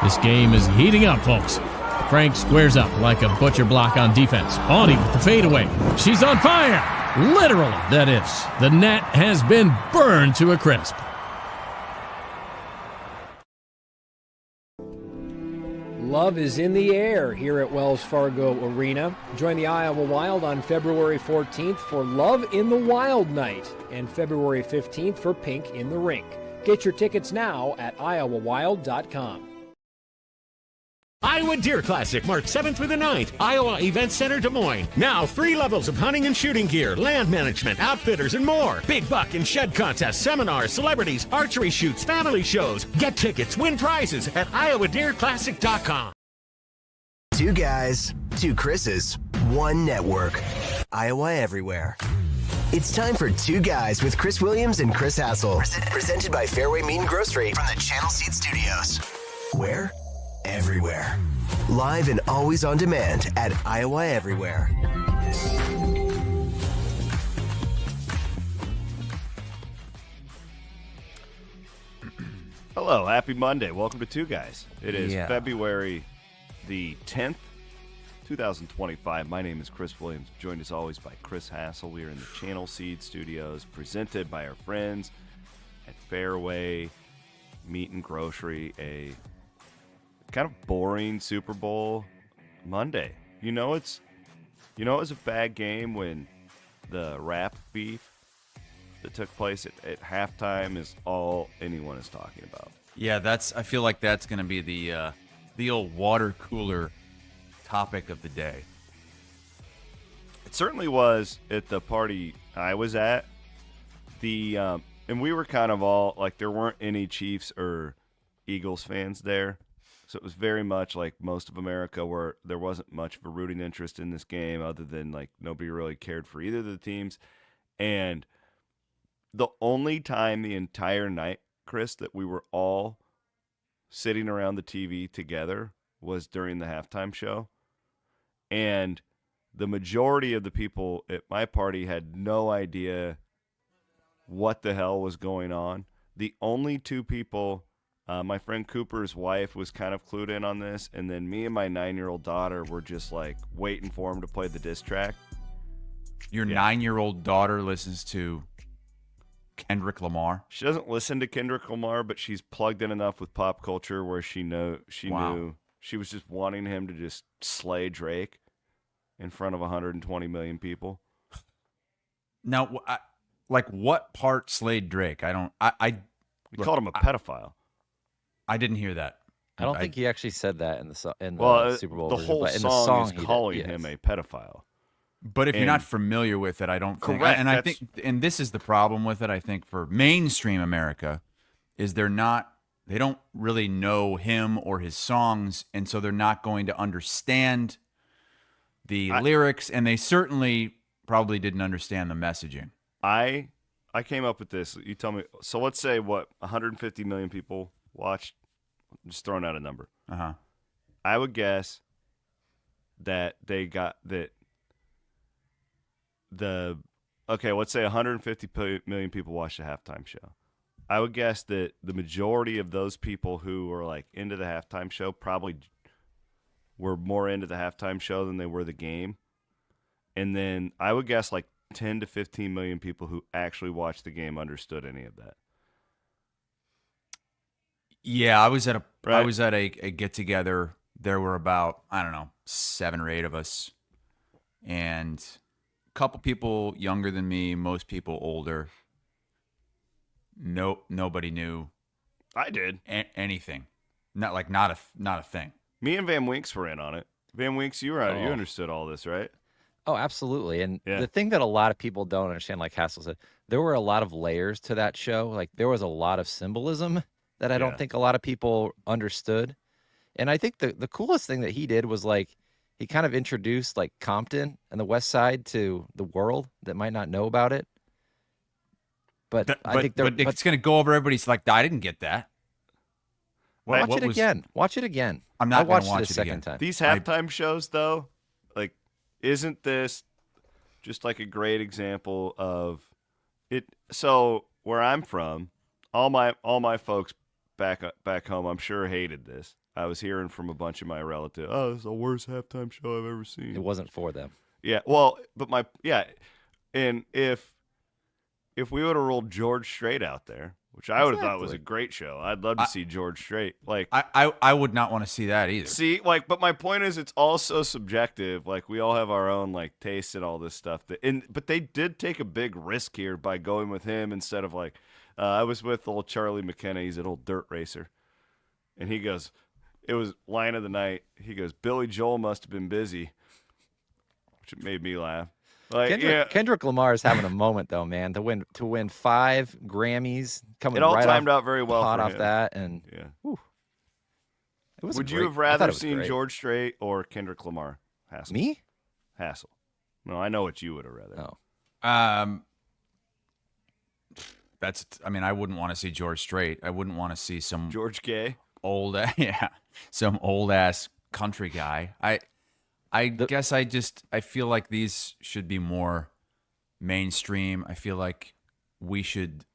This game is heating up, folks. Frank squares up like a butcher block on defense. Audie with the fadeaway. She's on fire. Literally, that is. The net has been burned to a crisp. Love is in the air here at Wells Fargo Arena. Join the Iowa Wild on February 14th for Love in the Wild Night and February 15th for Pink in the Rink. Get your tickets now at iowawild.com. Iowa Deer Classic, March 7th through the 9th, Iowa Event Center, Des Moines. Now 3 levels of hunting and shooting gear, land management, outfitters, and more. Big buck and shed contests, seminars, celebrities, archery shoots, family shows. Get tickets, win prizes at iowadeerclassic.com. 2 guys, 2 Chris's, 1 network. Iowa Everywhere. It's time for 2 Guys with Chris Williams and Chris Hassel. Presented by Fareway Meat and Grocery from the Channel Seed Studios. Where? Everywhere. Live and always on demand at Iowa Everywhere. Hello, happy Monday. Welcome to 2 Guys. It is February the 10th, 2025. My name is Chris Williams, joined as always by Chris Hassel. We are in the Channel Seed Studios, presented by our friends at Fareway Meat and Grocery, a kind of boring Super Bowl Monday. You know it was a bad game when the rap beef that took place at halftime is all anyone is talking about. Yeah, I feel like that's going to be the old water cooler topic of the day. It certainly was at the party I was at. And we were kind of all like, there weren't any Chiefs or Eagles fans there. So it was very much like most of America, where there wasn't much of a rooting interest in this game other than like nobody really cared for either of the teams. And the only time the entire night, Chris, that we were all sitting around the TV together was during the halftime show. And the majority of the people at my party had no idea what the hell was going on. The only 2 people... my friend Cooper's wife was kind of clued in on this, and then me and my 9-year-old daughter were just like waiting for him to play the diss track. Your 9-year-old daughter listens to Kendrick Lamar? She doesn't listen to Kendrick Lamar, but she's plugged in enough with pop culture where she knew she was just wanting him to just slay Drake in front of 120 million people. Now, what part slayed Drake? We called him a pedophile. I didn't hear that. I don't think he actually said that in the Super Bowl. The version, whole but in the song is he calling did, him yes. a pedophile. But if you're not familiar with it, I don't think. Correct. I think, and this is the problem with it, I think, for mainstream America, is they don't really know him or his songs, and so they're not going to understand the lyrics, and they certainly probably didn't understand the messaging. I came up with this. You tell me. So let's say 150 million people watched. I'm just throwing out a number. Uh-huh. I would guess that they got that. Let's say 150 million people watched the halftime show. I would guess that the majority of those people who were like into the halftime show probably were more into the halftime show than they were the game. And then I would guess like 10 to 15 million people who actually watched the game understood any of that. Yeah, I was at a get together. There were about, 7 or 8 of us, and a couple people younger than me, most people older. Nobody knew. I did anything. Not a thing. Me and Van Winks were in on it. Van Winks, you were out. You understood all this, right? Oh, absolutely. And the thing that a lot of people don't understand, like Hassel said, there were a lot of layers to that show. Like there was a lot of symbolism that I don't think a lot of people understood. And I think the coolest thing that he did was like he kind of introduced like Compton and the West Side to the world that might not know about it. But it's going to go over everybody's like, I didn't get that. Watch it again. I'm not going to watch watch it a it second again. time. These halftime shows, though, like, isn't this just like a great example of it? So where I'm from, all my folks back home, I'm sure hated this. I was hearing from a bunch of my relatives, oh, this is the worst halftime show I've ever seen. It wasn't for them. Yeah, well, but and if we would have rolled George Strait out there, which I would have thought was a great show, I'd love to see George Strait. Like, I would not want to see that either. See, like, but my point is, it's all so subjective. Like, we all have our own like taste and all this stuff. But they did take a big risk here by going with him instead of like, I was with old Charlie McKenna. He's an old dirt racer, and he goes, it was line of the night. He goes, Billy Joel must have been busy, which made me laugh. Like, Kendrick Lamar is having a moment though, man. To win 5 Grammys, coming it all right timed out very well. Hot for off him. that, and yeah. Whew, it was. Would you have rather seen George Strait or Kendrick Lamar? Hassel. Me? Hassel. No, I know what you would have rather. Oh. I mean, I wouldn't want to see George Strait. I wouldn't want to see some George Gay. Some old ass country guy. I guess I feel like these should be more mainstream. I feel like we should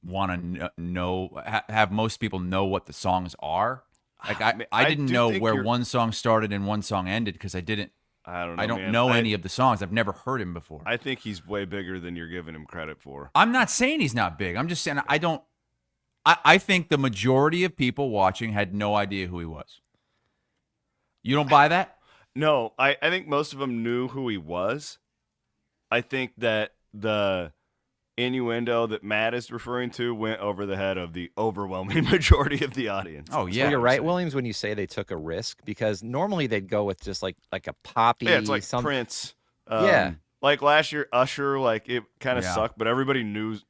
want to have most people know what the songs are. Like I didn't know where one song started and one song ended because I don't know any of the songs. I've never heard him before. I think he's way bigger than you're giving him credit for. I'm not saying he's not big. I'm just saying I think the majority of people watching had no idea who he was. You don't buy that? No, I think most of them knew who he was. I think that the innuendo that Matt is referring to went over the head of the overwhelming majority of the audience. Oh, yeah. So you're right, Williams, when you say they took a risk, because normally they'd go with just like a poppy. Yeah, it's like Prince. Yeah. Like last year, Usher, like it kind of sucked, but everybody knows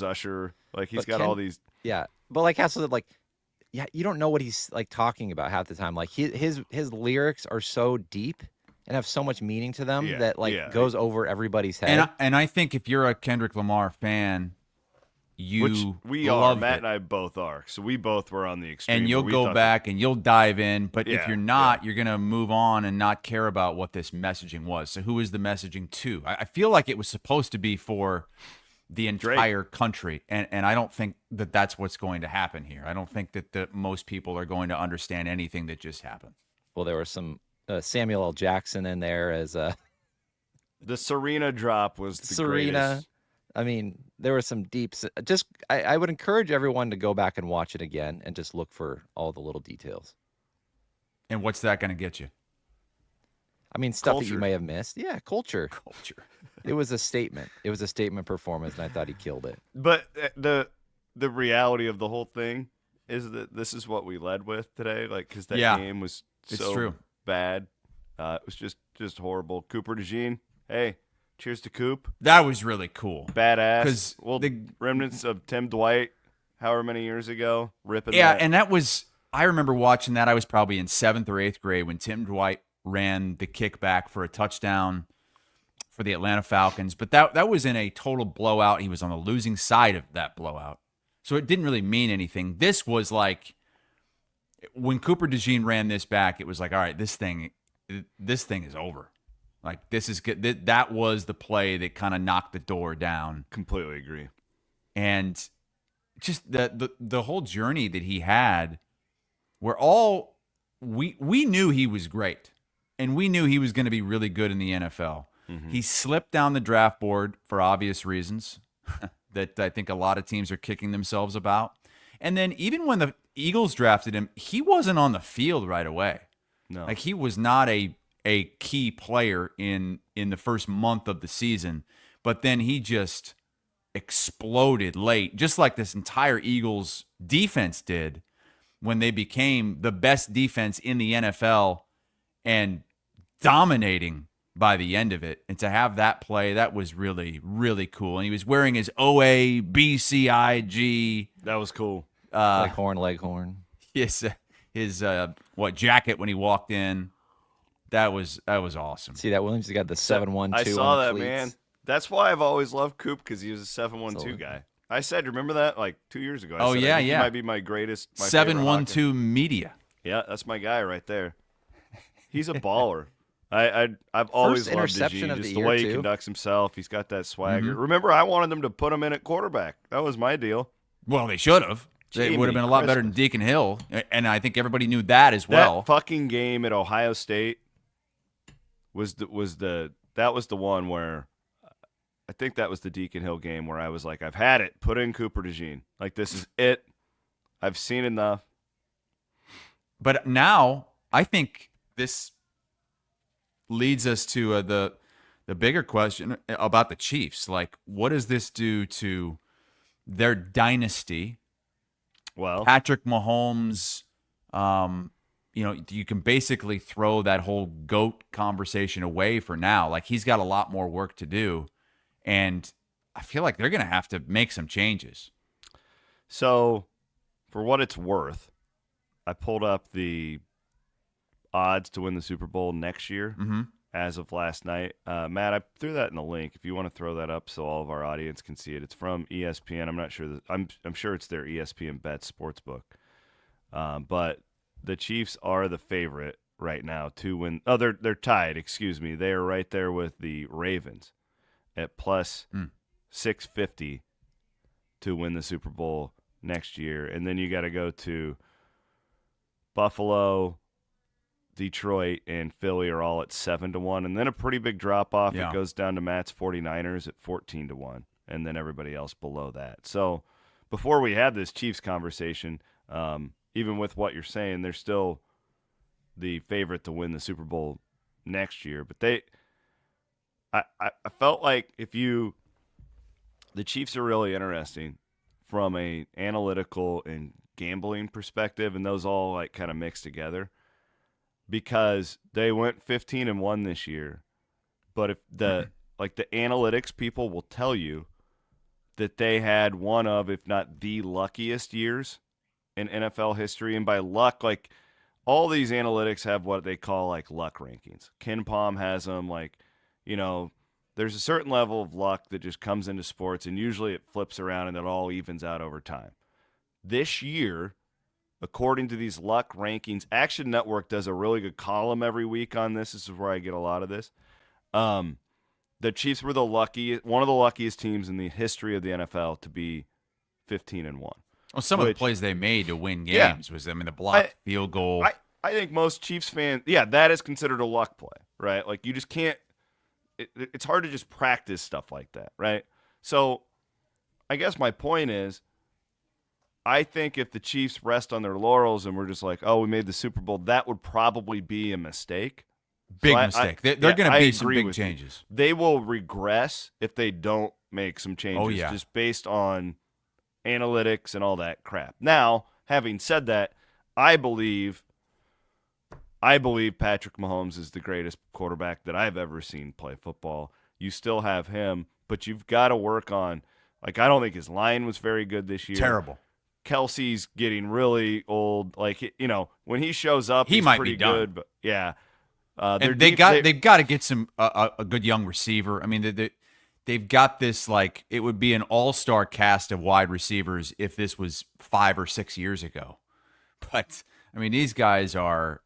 Usher. Like he's got all these. Yeah, but like Hassel said, like, yeah, you don't know what he's like talking about half the time. Like his lyrics are so deep and have so much meaning to them that goes over everybody's head. And I think if you're a Kendrick Lamar fan, Which we are. Matt and I both are. So we both were on the extreme. And you'll go back and you'll dive in. But if you're not, you're going to move on and not care about what this messaging was. So who is the messaging to? I feel like it was supposed to be for the entire country. And I don't think that that's what's going to happen here. I don't think that most people are going to understand anything that just happened. Well, there was some Samuel L. Jackson in there as the Serena drop was the Serena. Greatest. I mean, there were some deeps. I would encourage everyone to go back and watch it again and just look for all the little details. And what's that going to get you? I mean, stuff that you may have missed. Yeah, culture. It was a statement. It was a statement performance, and I thought he killed it. But the reality of the whole thing is that this is what we led with today. Like, because that game was so bad. It was just horrible. Cooper DeJean, hey, cheers to Coop. That was really cool. Badass. Well, the remnants of Tim Dwight, however many years ago, ripping. Yeah, and that was. I remember watching that. I was probably in 7th or 8th grade when Tim Dwight ran the kickback for a touchdown for the Atlanta Falcons. But that was in a total blowout. He was on the losing side of that blowout. So it didn't really mean anything. This was like when Cooper DeJean ran this back, it was like, all right, this thing is over. Like, this is good. That was the play that kind of knocked the door down. Completely agree. And just the whole journey that he had, we knew he was great. And we knew he was going to be really good in the NFL. Mm-hmm. He slipped down the draft board for obvious reasons that I think a lot of teams are kicking themselves about. And then even when the Eagles drafted him, he wasn't on the field right away. No. Like, he was not a key player in the first month of the season. But then he just exploded late, just like this entire Eagles defense did when they became the best defense in the NFL and dominating by the end of it. And to have that play, that was really, really cool. And he was wearing his OABCIG. That was cool. Leghorn. His jacket when he walked in. That was awesome. See that, Williams? He got the 712. I saw on the that, cleats. man. That's why I've always loved Coop, because he was a 712 guy. I said, remember that like 2 years ago? I said, he might be my greatest. 712 Media. Yeah, that's my guy right there. He's a baller. I've always loved DeJean, just the way he conducts himself. He's got that swagger. Mm-hmm. Remember, I wanted them to put him in at quarterback. That was my deal. Well, they should have. It would have been a lot better than Deacon Hill, and I think everybody knew that as well. That fucking game at Ohio State was the one where I think that was the Deacon Hill game where I was like, I've had it. Put in Cooper DeJean. Like, this is it. I've seen enough. But now I think this leads us to the bigger question about the Chiefs. Like, what does this do to their dynasty? Well, Patrick Mahomes, you can basically throw that whole GOAT conversation away for now. Like, he's got a lot more work to do, and I feel like they're going to have to make some changes. So, for what it's worth, I pulled up the odds to win the Super Bowl next year as of last night. Matt, I threw that in the link if you want to throw that up so all of our audience can see it. It's from ESPN. I'm not sure. I'm sure it's their ESPN Bet Sportsbook. But the Chiefs are the favorite right now to win. Oh, they're tied. Excuse me. They are right there with the Ravens at plus 650 to win the Super Bowl next year. And then you got to go to Buffalo, Detroit, and Philly are all at 7-1, and then a pretty big drop off. Yeah. It goes down to Matt's 49ers at 14-1, and then everybody else below that. So before we had this Chiefs conversation, even with what you're saying, they're still the favorite to win the Super Bowl next year. But I felt like the Chiefs are really interesting from a analytical and gambling perspective, and those all like kind of mixed together. Because they went 15-1 this year, but if the analytics people will tell you that they had one of, if not the luckiest years in NFL history, and by luck, like all these analytics have what they call like luck rankings. KenPom has them, like, there's a certain level of luck that just comes into sports, and usually it flips around and it all evens out over time. This year, according to these luck rankings, Action Network does a really good column every week on this. This is where I get a lot of this. The Chiefs were one of the luckiest teams in the history of the NFL to be 15-1. Well, some of the plays they made to win games was, the blocked field goal. I think most Chiefs fans, that is considered a luck play, right? Like, you just can't it's hard to just practice stuff like that, right? So I guess my point is, I think if the Chiefs rest on their laurels and we're just like, oh, we made the Super Bowl, that would probably be a mistake. Big mistake. They're going to be some big changes. They will regress if they don't make some changes just based on analytics and all that crap. Now, having said that, I believe Patrick Mahomes is the greatest quarterback that I've ever seen play football. You still have him, but you've got to work on, like, I don't think his line was very good this year. Terrible. Kelsey's getting really old. Like, when he shows up, he he's might pretty be done. good. But yeah, and they've got to get some a good young receiver. I mean, they've got this, like, it would be an all-star cast of wide receivers if this was 5 or 6 years ago. But I mean, these guys are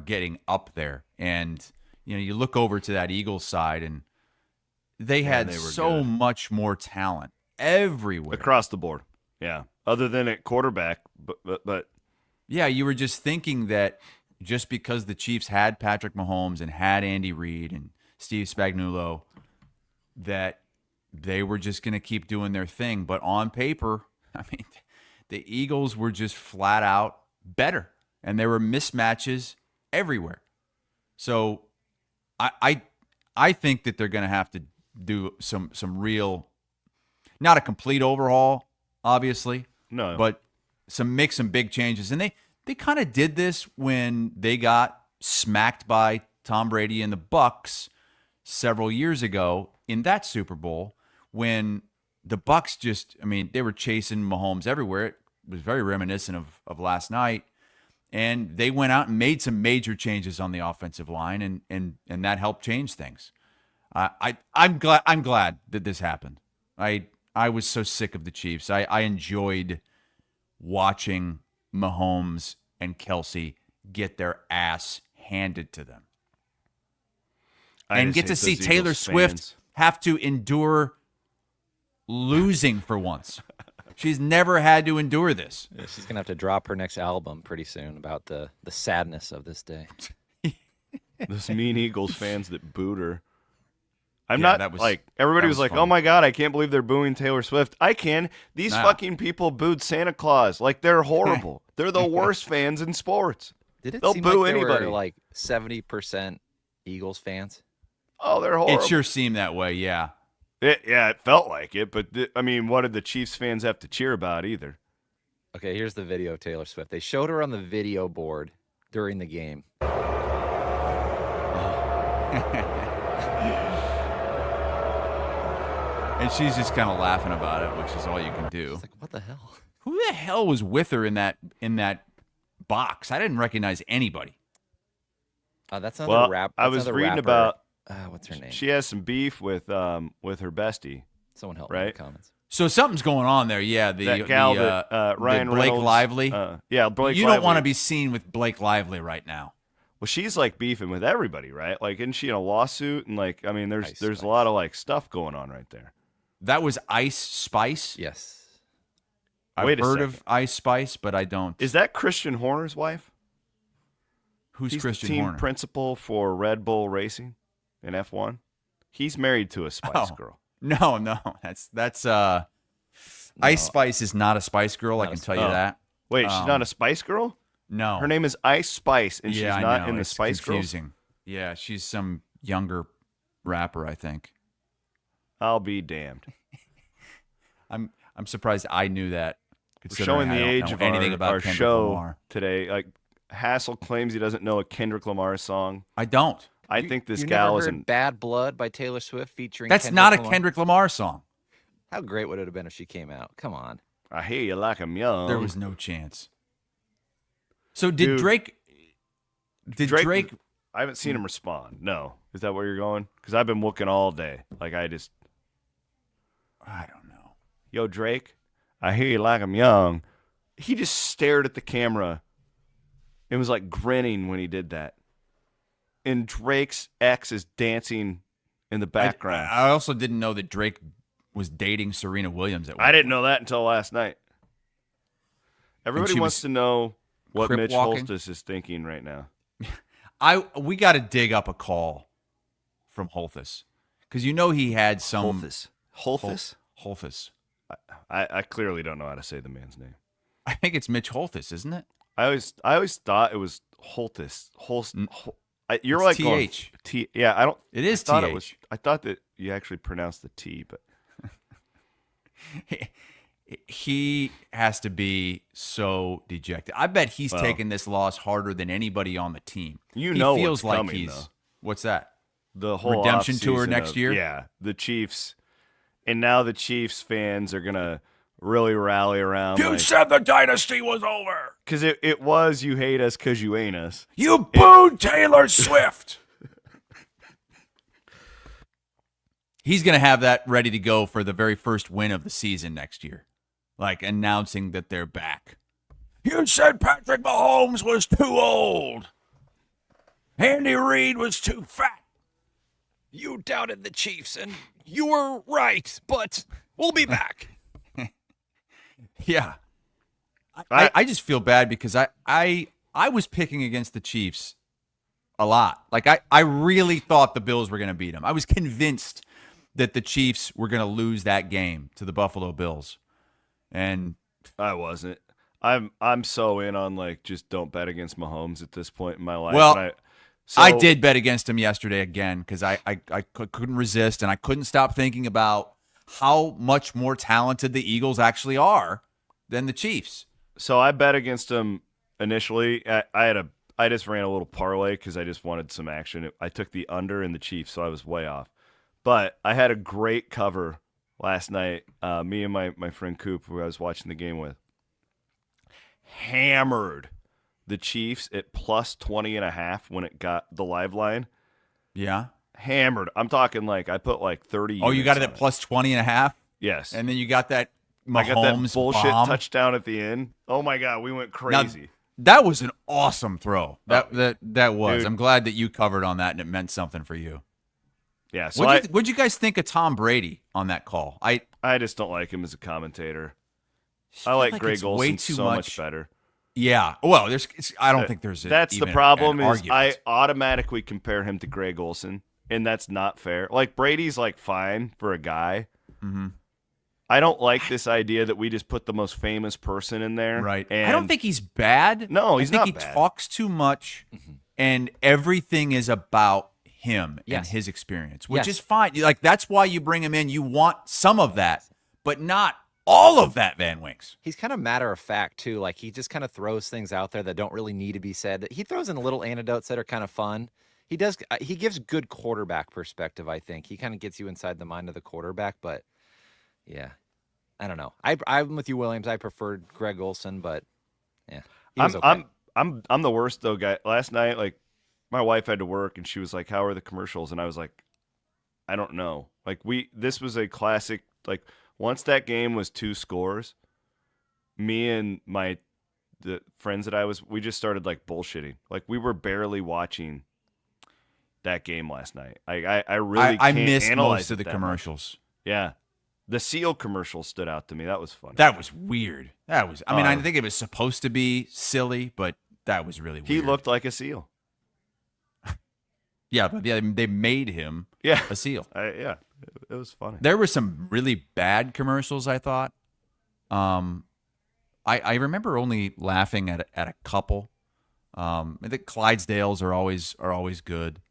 getting up there, and you look over to that Eagles side, and they had so much more talent everywhere across the board. Yeah. Other than at quarterback, but yeah, you were just thinking that just because the Chiefs had Patrick Mahomes and had Andy Reid and Steve Spagnuolo, that they were just going to keep doing their thing. But on paper, I mean, the Eagles were just flat out better, and there were mismatches everywhere. So I think that they're going to have to do some real, not a complete overhaul, obviously. No. But make some big changes. And they kind of did this when they got smacked by Tom Brady and the Bucs several years ago in that Super Bowl, when the Bucs they were chasing Mahomes everywhere. It was very reminiscent of last night. And they went out and made some major changes on the offensive line, and that helped change things. I'm glad that this happened. I was so sick of the Chiefs. I enjoyed watching Mahomes and Kelsey get their ass handed to them. And get to see Taylor Swift have to endure losing for once. She's never had to endure this. Yeah, she's going to have to drop her next album pretty soon about the sadness of this day. Those mean Eagles fans that booed her. That was everybody was like, funny. oh my God, I can't believe they're booing Taylor Swift. I can. These fucking people booed Santa Claus. Like, they're horrible. They're the worst fans in sports. They'll seem boo like there anybody. were like 70% Eagles fans? Oh, they're horrible. It sure seemed that way, yeah. It felt like it, but what did the Chiefs fans have to cheer about either? Okay, here's the video of Taylor Swift. They showed her on the video board during the game. And she's just kind of laughing about it, which is all you can do. It's like, what the hell? Who the hell was with her in that box? I didn't recognize anybody. That's another rap. I was reading about what's her name? She has some beef with her bestie. Someone help me in the comments. So something's going on there. Yeah, that gal Ryan Blake Reynolds, Lively. Blake. You Lively. don't want to be seen with Blake Lively right now. Well, she's like beefing with everybody, right? Like, isn't she in a lawsuit? And like, I mean, there's Spice. a lot of like stuff going on right there. That was Ice Spice. Yes. I've heard of Ice Spice, but I don't. Is that Christian Horner's wife? Who's He's Christian the team Horner? principal for Red Bull Racing in F1. He's married to a Spice Girl. No, that's Ice Spice is not a Spice Girl. I can tell you that. Wait, she's not a Spice Girl? No, her name is Ice Spice, and she's not in the it's Spice confusing. Girls. Yeah, she's some younger rapper, I think. I'll be damned. I'm surprised I knew that. We're showing the age of anything about our Kendrick show Lamar today. Like, Hassel claims he doesn't know a Kendrick Lamar song. I don't. I think this you gal never is heard in Bad Blood by Taylor Swift featuring That's Kendrick not a Lamar? Kendrick Lamar song. How great would it have been if she came out? Come on. I hear you like 'em young. There was no chance. So did Dude, Drake? Did Drake? I haven't seen him respond. No, is that where you're going? Because I've been looking all day. Like, I don't know. Yo, Drake, I hear you like 'em young. He just stared at the camera and was like grinning when he did that. And Drake's ex is dancing in the background. I also didn't know that Drake was dating Serena Williams at one I didn't know that until last night. Everybody wants to know what crip Mitch walking? Holthus is thinking right now. We got to dig up a call from Holthus because he had some Holthus? Holthus. I clearly don't know how to say the man's name. I think it's Mitch Holthus, isn't it? I always thought it was Holthus. You're like going TH. T. Yeah, I don't. It is I thought TH. I thought that you actually pronounced the T, but he has to be so dejected. I bet he's taking this loss harder than anybody on the team. He feels what's like coming, he's though. What's that? The whole redemption tour offseason next year? Yeah, the Chiefs, and now the Chiefs fans are gonna really rally around. You said the dynasty was over. Because it was you hate us because you ain't us. You booed Taylor Swift. He's going to have that ready to go for the very first win of the season next year, like announcing that they're back. You said Patrick Mahomes was too old. Andy Reid was too fat. You doubted the Chiefs, and you were right, but we'll be back. Yeah. I just feel bad because I was picking against the Chiefs a lot. Like, I really thought the Bills were going to beat them. I was convinced that the Chiefs were going to lose that game to the Buffalo Bills. And I wasn't. I'm so in on, like, just don't bet against Mahomes at this point in my life. Well, I did bet against him yesterday again because I couldn't resist, and I couldn't stop thinking about how much more talented the Eagles actually are than the Chiefs. So I bet against him initially. I just ran a little parlay because I just wanted some action. I took the under in the Chiefs, so I was way off. But I had a great cover last night. Me and my friend Coop, who I was watching the game with, hammered the Chiefs at plus 20.5 when it got the live line. Yeah. Hammered. I'm talking like I put like 30. Oh, you got it at plus 20.5? Yes. And then you got that Mahomes I got that bullshit bomb. touchdown at the end. Oh my God, we went crazy. Now, that was an awesome throw. That was. Dude. I'm glad that you covered on that and it meant something for you. Yeah. So what'd you guys think of Tom Brady on that call? I just don't like him as a commentator. I like like Greg it's way Olson too so much much better. Yeah. Well, I don't think there's that's even the problem an is argument. I automatically compare him to Greg Olson, and that's not fair. Like Brady's like fine for a guy. Mm-hmm. I don't like this idea that we just put the most famous person in there. Right. And I don't think he's bad. No, he's not I think bad. he talks too much, and everything is about him and his experience, which is fine. Like that's why you bring him in. You want some of that, but not all of that, Van Winks. He's kind of matter of fact too. Like he just kind of throws things out there that don't really need to be said. He throws in little anecdotes that are kind of fun. He does. He gives good quarterback perspective. I think he kind of gets you inside the mind of the quarterback. But yeah, I don't know. I'm with you, Williams. I preferred Greg Olson, but yeah, he was okay. I'm the worst though, guy. Last night, like my wife had to work, and she was like, "How are the commercials?" And I was like, "I don't know." Like this was a classic. Like once that game was 2 scores, me and the friends that we just started like bullshitting. Like we were barely watching that game last night. I really I can't missed analyze most of the it that commercials. much. Yeah. The seal commercial stood out to me. That was funny. That was weird. I mean, I think it was supposed to be silly, but that was really weird. He looked like a seal. Yeah, but they made him a seal. It was funny. There were some really bad commercials, I thought. I remember only laughing at a couple. I think Clydesdales are always good.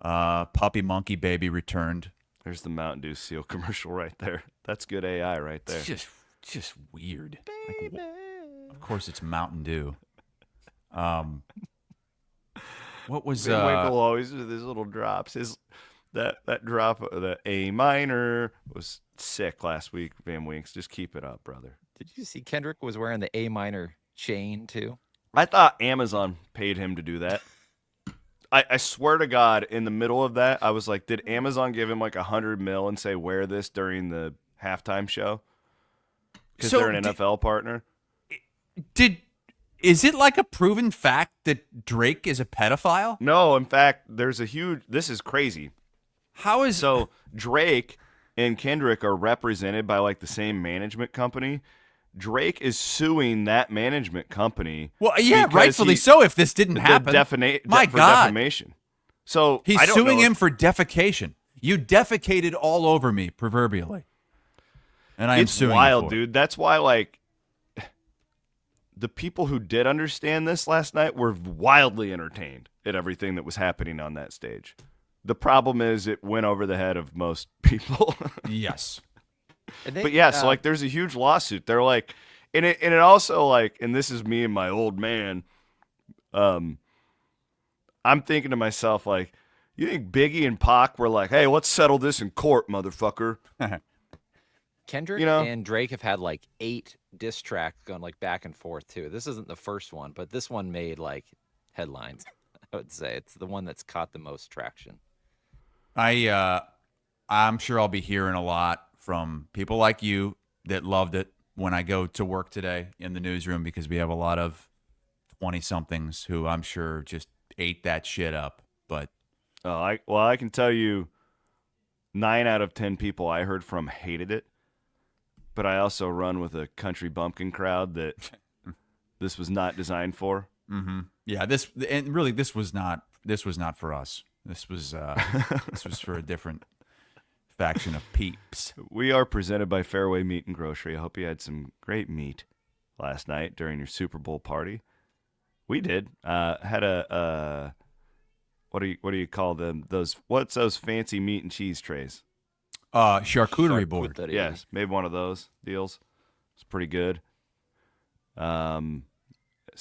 Puppy Monkey Baby returned. There's the Mountain Dew seal commercial right there. That's good AI right there. It's just weird. Like, of course, it's Mountain Dew. What was Winkle always do these little drops. That drop of the A minor was sick last week. Van Winks, just keep it up, brother. Did you see Kendrick was wearing the A minor chain too? I thought Amazon paid him to do that. I swear to God, in the middle of that, I was like, did Amazon give him like $100 million and say, wear this during the halftime show? Because they're an NFL partner. Is it like a proven fact that Drake is a pedophile? No, in fact, this is crazy. So Drake and Kendrick are represented by like the same management company. Drake is suing that management company. Well, yeah, rightfully so. If this didn't happen, my God, defamation. So he's suing him for defecation. You defecated all over me, proverbially, and I am suing you. It's wild, dude. That's why, like, the people who did understand this last night were wildly entertained at everything that was happening on that stage. The problem is, it went over the head of most people. Yes. But yeah, so like there's a huge lawsuit. They're like, and it also like, and this is me and my old man. I'm thinking to myself like, you think Biggie and Pac were like, hey, let's settle this in court, motherfucker? Kendrick and Drake have had like 8 diss tracks going like back and forth too. This isn't the first one, but this one made like headlines. I would say it's the one that's caught the most traction. I'm sure I'll be hearing a lot from people like you that loved it when I go to work today in the newsroom, because we have a lot of 20-somethings who I'm sure just ate that shit up. But I can tell you 9 out of 10 people I heard from hated it. But I also run with a country bumpkin crowd that this was not designed for. Mm-hmm. Yeah, this was not for us. This was for a different faction of peeps. We are presented by Fareway Meat and Grocery. I hope you had some great meat last night during your Super Bowl party. We did. Had a what do you call them? What's those fancy meat and cheese trays? Charcuterie board. Yes, made one of those deals. It's pretty good. So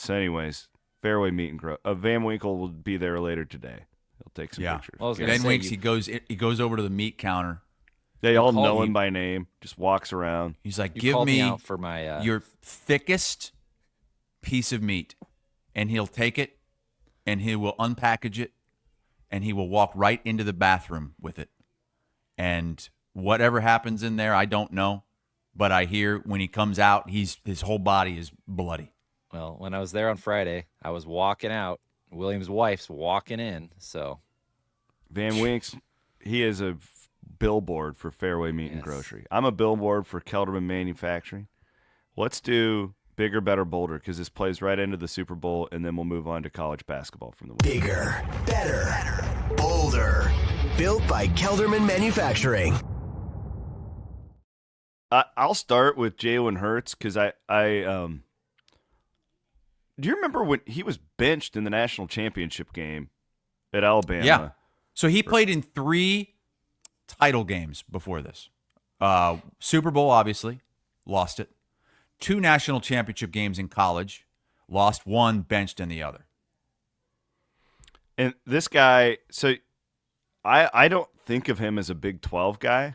anyways, Fairway Meat and Grocery. Van Winkle will be there later today. He'll take some pictures. Van Winks, he goes over to the meat counter. They all know him by name. Just walks around. He's like, give me out for my your thickest piece of meat, and he'll take it, and he will unpackage it, and he will walk right into the bathroom with it. And whatever happens in there, I don't know, but I hear when he comes out, his whole body is bloody. Well, when I was there on Friday, I was walking out. William's wife's walking in, so. Van Winks, he is a billboard for Fairway Meat and Grocery. I'm a billboard for Kelderman Manufacturing. Let's do bigger, better, bolder, because this plays right into the Super Bowl, and then we'll move on to college basketball from the week. Bigger, better, bolder. Built by Kelderman Manufacturing. I'll start with Jalen Hurts because I do you remember when he was benched in the national championship game at Alabama? Yeah. So he played in 3 title games before this. Super Bowl, obviously, lost it. 2 national championship games in college, lost 1, benched in the other. And this guy, so I don't think of him as a Big 12 guy.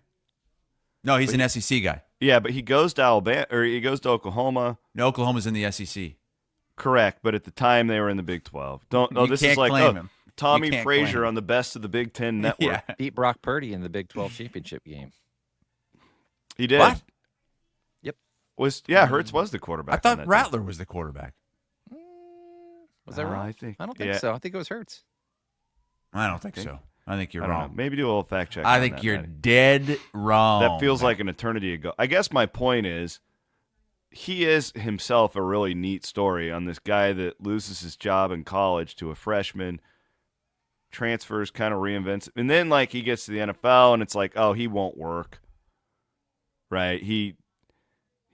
No, he's an SEC guy. Yeah, but he goes to Alabama, or he goes to Oklahoma. No, Oklahoma's in the SEC. Correct, but at the time they were in the Big 12. This is like him. Tommy Frazier on the Best of the Big Ten Network. Yeah. Beat Brock Purdy in the Big 12 championship game. He did. What? Yep. Hurts was the quarterback. I thought Rattler was the quarterback. Was that wrong? I don't think so. I think it was Hurts. I don't think so. I think you're I don't wrong. know. Maybe do a little fact check. I think you're dead wrong. That feels like an eternity ago. I guess my point is, he is himself a really neat story on this guy that loses his job in college to a freshman, transfers, kind of reinvents, and then like he gets to the NFL and it's like, oh, he won't work. Right? He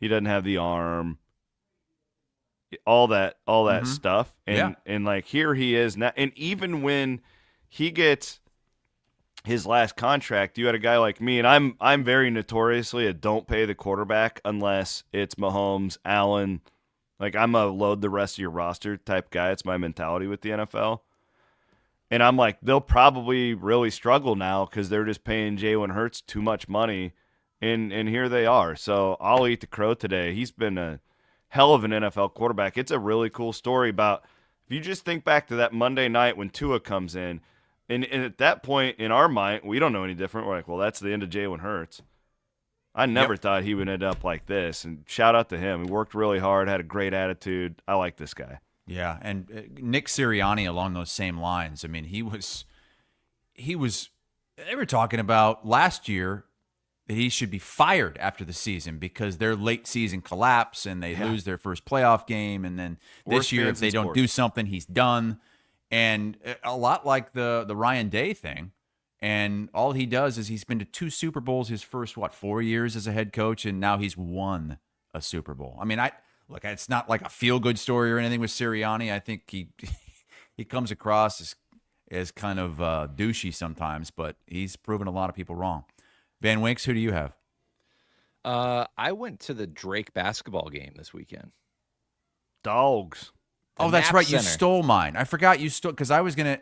doesn't have the arm. All that stuff. And like here he is now, and even when he gets his last contract, you had a guy like me, and I'm very notoriously a don't pay the quarterback unless it's Mahomes, Allen. Like, I'm a load the rest of your roster type guy. It's my mentality with the NFL. And I'm like, they'll probably really struggle now because they're just paying Jalen Hurts too much money, and here they are. So I'll eat the crow today. He's been a hell of an NFL quarterback. It's a really cool story about, if you just think back to that Monday night when Tua comes in, and at that point, in our mind, we don't know any different. We're like, well, that's the end of Jalen Hurts. I never thought he would end up like this. And shout out to him. He worked really hard, had a great attitude. I like this guy. Yeah, and Nick Sirianni along those same lines. I mean, he was they were talking about last year that he should be fired after the season because their late season collapse and they lose their first playoff game. And then this year, if they don't do something, he's done. And a lot like the Ryan Day thing. And all he does is he's been to 2 Super Bowls his first, 4 years as a head coach, and now he's won a Super Bowl. I mean, look, it's not like a feel-good story or anything with Sirianni. I think he comes across as kind of douchey sometimes, but he's proven a lot of people wrong. Van Winks, who do you have? I went to the Drake basketball game this weekend. Dogs. Oh, that's right. You stole mine. I forgot you stole, because I was gonna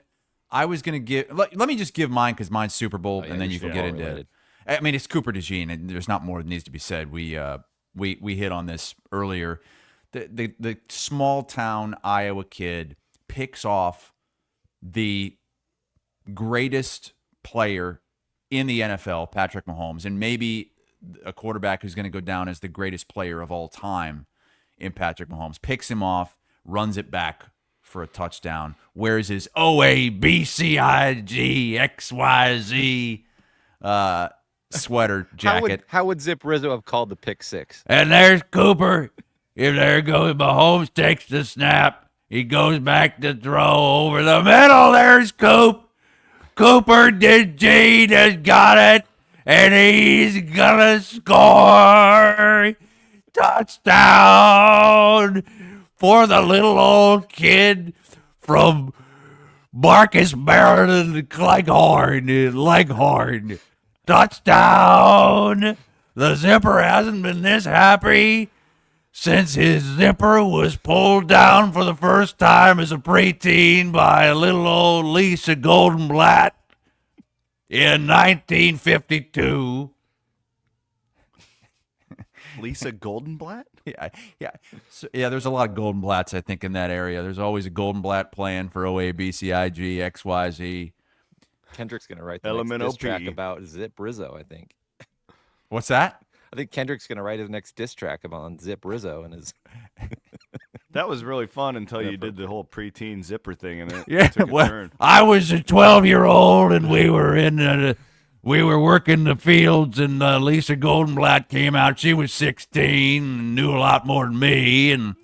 give. Let me just give mine because mine's Super Bowl, and then you can get into it. I mean, it's Cooper DeJean, and there's not more that needs to be said. We hit on this earlier. The small town Iowa kid picks off the greatest player in the NFL, Patrick Mahomes, and maybe a quarterback who's going to go down as the greatest player of all time in Patrick Mahomes. Picks him off. Runs it back for a touchdown. Wears his OABCIG sweater jacket. How would Zip Rizzo have called the pick six? And there's Cooper. If there goes Mahomes, takes the snap. He goes back to throw over the middle. There's Coop. Cooper DeJean has got it, and he's gonna score. Touchdown for the little old kid from Marcus, Maryland, Leghorn. Touchdown! The zipper hasn't been this happy since his zipper was pulled down for the first time as a preteen by little old Lisa Goldenblatt in 1952. Lisa Goldenblatt? Yeah. So, there's a lot of Goldenblatts, I think, in that area. There's always a Goldenblatt playing for OABCIG, XYZ. Kendrick's going to write the next diss track about Zip Rizzo, I think. What's that? I think Kendrick's going to write his next diss track about Zip Rizzo and his... That was really fun until you did the whole preteen zipper thing, and it took a turn. I was a 12-year-old, and we were in we were working the fields, and Lisa Goldenblatt came out. She was 16 and knew a lot more than me. And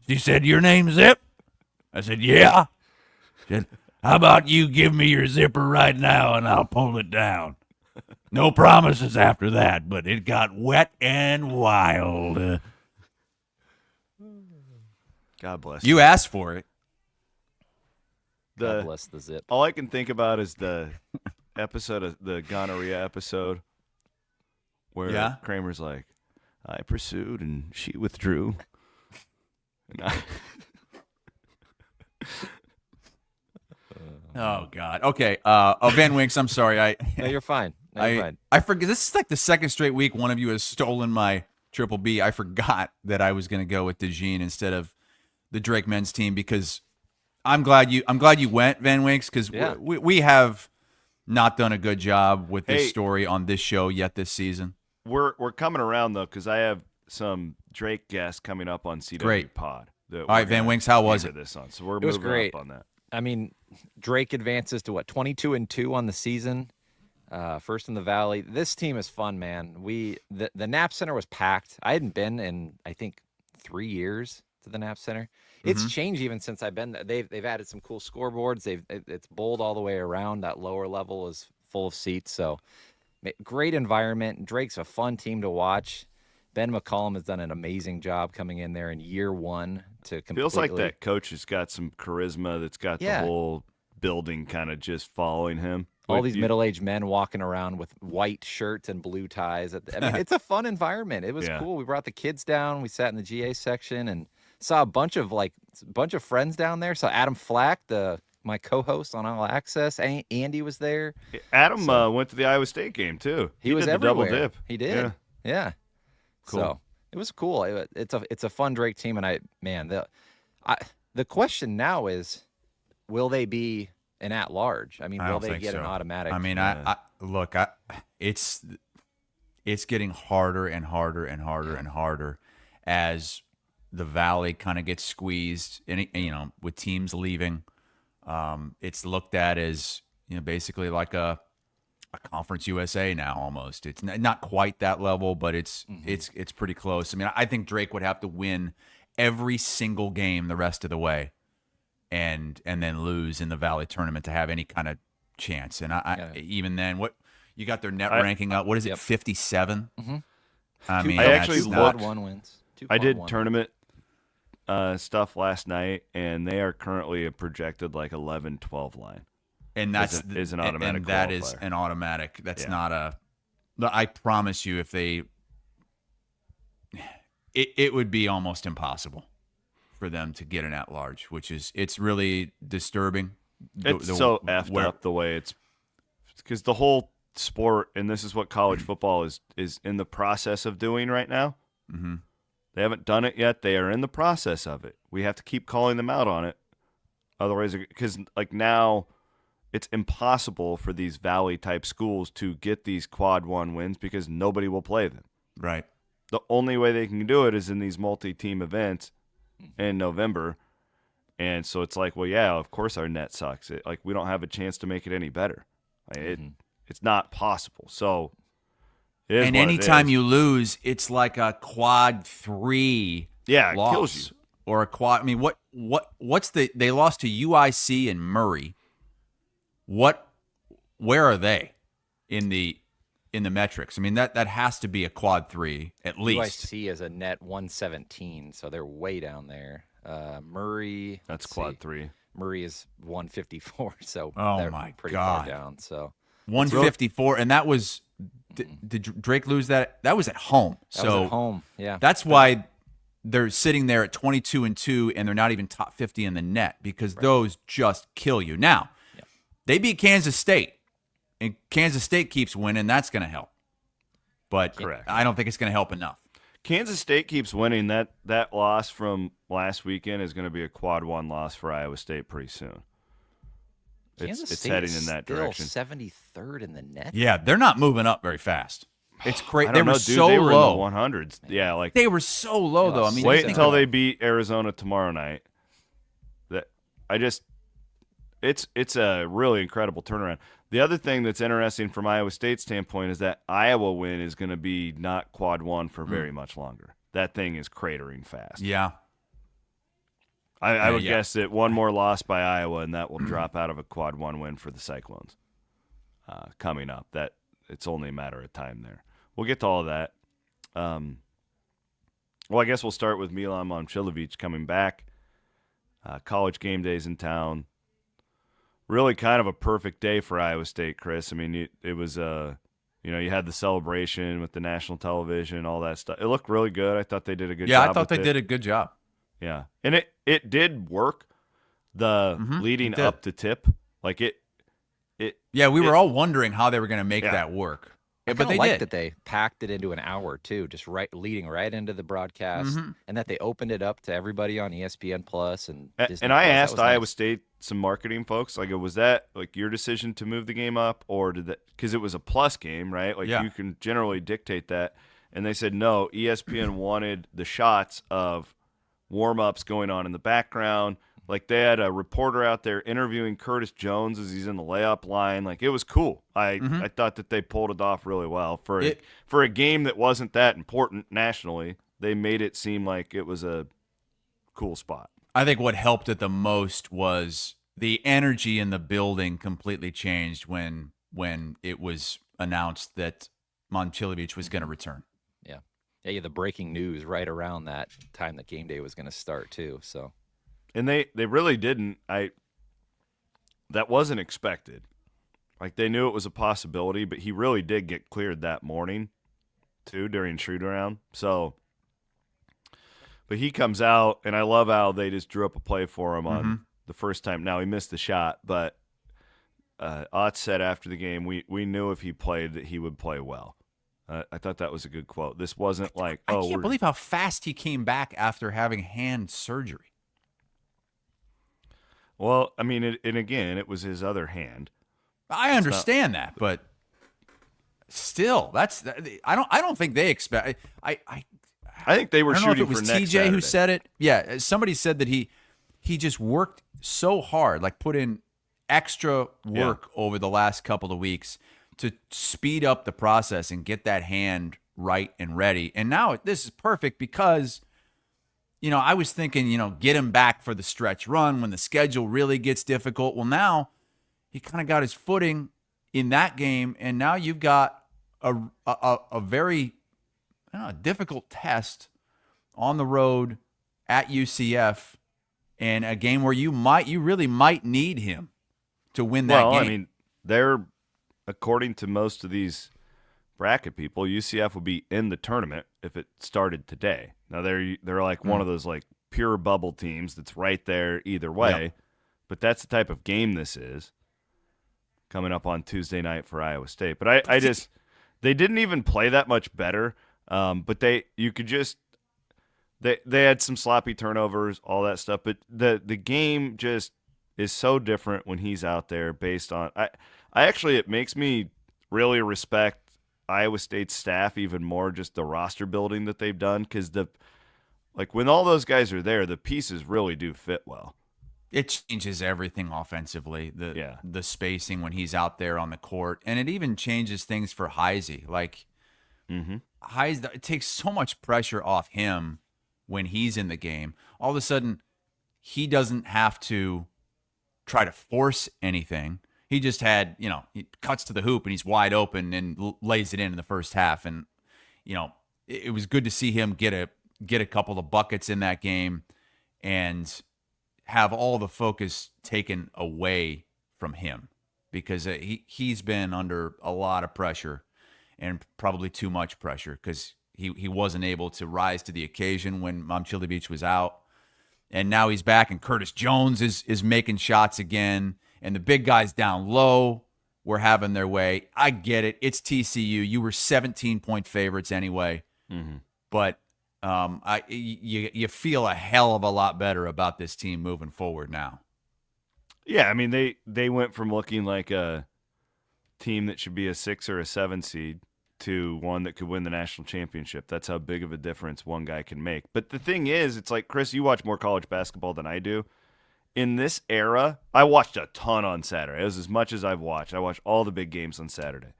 she said, "Your name's Zip?" I said, "Yeah." She said, "How about you give me your zipper right now, and I'll pull it down." No promises after that, but it got wet and wild. God bless You asked for it. God bless the zip. All I can think about is the episode of the gonorrhea episode where Kramer's like, "I pursued and she withdrew." And Oh God. Okay. Van Winks, I'm sorry. No, you're fine. No, you're fine. I forget. This is like the second straight week one of you has stolen my triple B. I forgot that I was going to go with DeJean instead of the Drake men's team because I'm glad you went, Van Winks, because we have not done a good job with this story on this show yet this season. We're coming around though because I have some Drake guests coming up on CW Pod. All right, Van Winks, how was it? This on, so we're was moving great. up on that. I mean, Drake advances to 22-2 on the season, first in the Valley. This team is fun, man. The Knapp Center was packed. I hadn't been in I think 3 years to the Knapp Center. It's changed even since I've been there. They've added some cool scoreboards. It's bowled all the way around. That lower level is full of seats. So great environment. Drake's a fun team to watch. Ben McCollum has done an amazing job coming in there in year one to completely. Feels like that coach has got some charisma that's got the whole building kind of just following him. All these middle-aged men walking around with white shirts and blue ties. I mean, it's a fun environment. It was cool. We brought the kids down. We sat in the GA section and saw a bunch of friends down there. Saw Adam Flack, my co-host on All Access. Andy was there. Adam went to the Iowa State game too. He was did everywhere. The double dip. He did. Yeah. Cool. So it was cool. It's a fun Drake team, and the question now is, will they be an at-large? I mean, will they get an automatic? I mean, look, it's getting harder and harder and harder and harder as the Valley kind of gets squeezed, and with teams leaving, it's looked at as basically like a Conference USA now almost. It's not quite that level, but it's pretty close. I mean, I think Drake would have to win every single game the rest of the way, and then lose in the Valley tournament to have any kind of chance. And even then, what you got their net ranking up? What is it? 57. I mean, I actually looked. 1 wins. I did tournament stuff last night, and they are currently a projected 11-12 line. And that's is an automatic. And that is an automatic. That's not a. I promise you, if they, it would be almost impossible for them to get an at-large, it's really disturbing. It's so effed up the way it's because the whole sport, and this is what college football is in the process of doing right now. Mm-hmm. They haven't done it yet. They are in the process of it. We have to keep calling them out on it, otherwise, because now. It's impossible for these Valley-type schools to get these quad one wins because nobody will play them. Right. The only way they can do it is in these multi-team events in November. And so it's like, well, yeah, of course our net sucks. We don't have a chance to make it any better. It's not possible. So and anytime you lose, it's like a quad 3 loss. It kills you. Or a quad. I mean, what's they lost to UIC and Murray. Where are they in the metrics? I mean, that has to be a quad 3 at least. UIC is a net 117, so they're way down there. Murray, that's quad 3. Murray is 154, so they're pretty far down. So 154, and that was did Drake lose that? That was at home. That was at home. Yeah, that's why they're sitting there at 22-2, and they're not even top 50 in the net because those just kill you. Now. They beat Kansas State, and Kansas State keeps winning. That's going to help. But correct. I don't think it's going to help enough. Kansas State keeps winning. That loss from last weekend is going to be a quad 1 loss for Iowa State pretty soon. It's heading in that direction. 73rd in the net. Yeah, they're not moving up very fast. It's crazy. They were so they were low. In the 100s. Yeah, they were so low though. I mean, wait until they beat Arizona tomorrow night. It's a really incredible turnaround. The other thing that's interesting from Iowa State's standpoint is that Iowa win is going to be not quad one for very much longer. That thing is cratering fast. Yeah. I would guess that one more loss by Iowa, and that will drop out of a quad one win for the Cyclones coming up. That it's only a matter of time there. We'll get to all of that. Well, I guess we'll start with Milan Momcilovic coming back. College game days in town. Really kind of a perfect day for Iowa State, Chris. I mean, it was, you had the celebration with the national television, all that stuff. It looked really good. I thought they did a good job. Yeah, I thought they did a good job. Yeah. And it did work, the leading up to tip. Like it. Yeah, we were all wondering how they were going to make that work. But they like that they packed it into an hour too, just leading right into the broadcast, and that they opened it up to everybody on ESPN Plus and Disney and I Plus. asked Iowa State some marketing folks, like, was that like your decision to move the game up, or did that because it was a plus game, right? Like you can generally dictate that, and they said no. ESPN wanted the shots of warm-ups going on in the background. Like they had a reporter out there interviewing Curtis Jones as he's in the layup line. Like it was cool. I thought that they pulled it off really well for a game that wasn't that important nationally. They made it seem like it was a cool spot. I think what helped it the most was the energy in the building completely changed when it was announced that Momcilovic was going to return. Yeah, the breaking news right around that time that game day was going to start too. So. And they really didn't. That wasn't expected. Like they knew it was a possibility, but he really did get cleared that morning, too, during shoot around. So, but he comes out, and I love how they just drew up a play for him on the first time. Now he missed the shot, but Ott said after the game, we knew if he played that he would play well. I thought that was a good quote. This wasn't like I can't believe how fast he came back after having hand surgery. Well, I mean, and again, it was his other hand. I understand that, but still, I don't think they expect. I think they were shooting for next Saturday. It was TJ who said it. Yeah, somebody said that he just worked so hard, like put in extra work over the last couple of weeks to speed up the process and get that hand right and ready. And now this is perfect because. I was thinking, get him back for the stretch run when the schedule really gets difficult. Well, now he kind of got his footing in that game, and now you've got a very difficult test on the road at UCF, and a game where you really might need him to win that game. Well, I mean, they're according to most of these bracket people, UCF would be in the tournament if it started today. Now they're like one of those like pure bubble teams that's right there either way, but that's the type of game this is coming up on Tuesday night for Iowa State. But they didn't even play that much better. But they had some sloppy turnovers, all that stuff. But the game just is so different when he's out there. Based on it makes me really respect Iowa State staff even more, just the roster building that they've done, because when all those guys are there, the pieces really do fit well. It changes everything offensively, the spacing when he's out there on the court, and it even changes things for 𝗙cie. Like 𝗙cie, it takes so much pressure off him when he's in the game. All of a sudden, he doesn't have to try to force anything. He just had, he cuts to the hoop and he's wide open and lays it in the first half. And, it was good to see him get a couple of buckets in that game and have all the focus taken away from him, because he's been under a lot of pressure, and probably too much pressure, because he wasn't able to rise to the occasion when Momcilovic was out. And now he's back, and Curtis Jones is making shots again. And the big guys down low were having their way. I get it. It's TCU. You were 17-point favorites anyway. But you feel a hell of a lot better about this team moving forward now. Yeah, I mean, they went from looking like a team that should be a 6 or a 7 seed to one that could win the national championship. That's how big of a difference one guy can make. But the thing is, it's like, Chris, you watch more college basketball than I do. in this era, I watched a ton on Saturday. It was as much as I've watched. I watched all the big games on Saturday.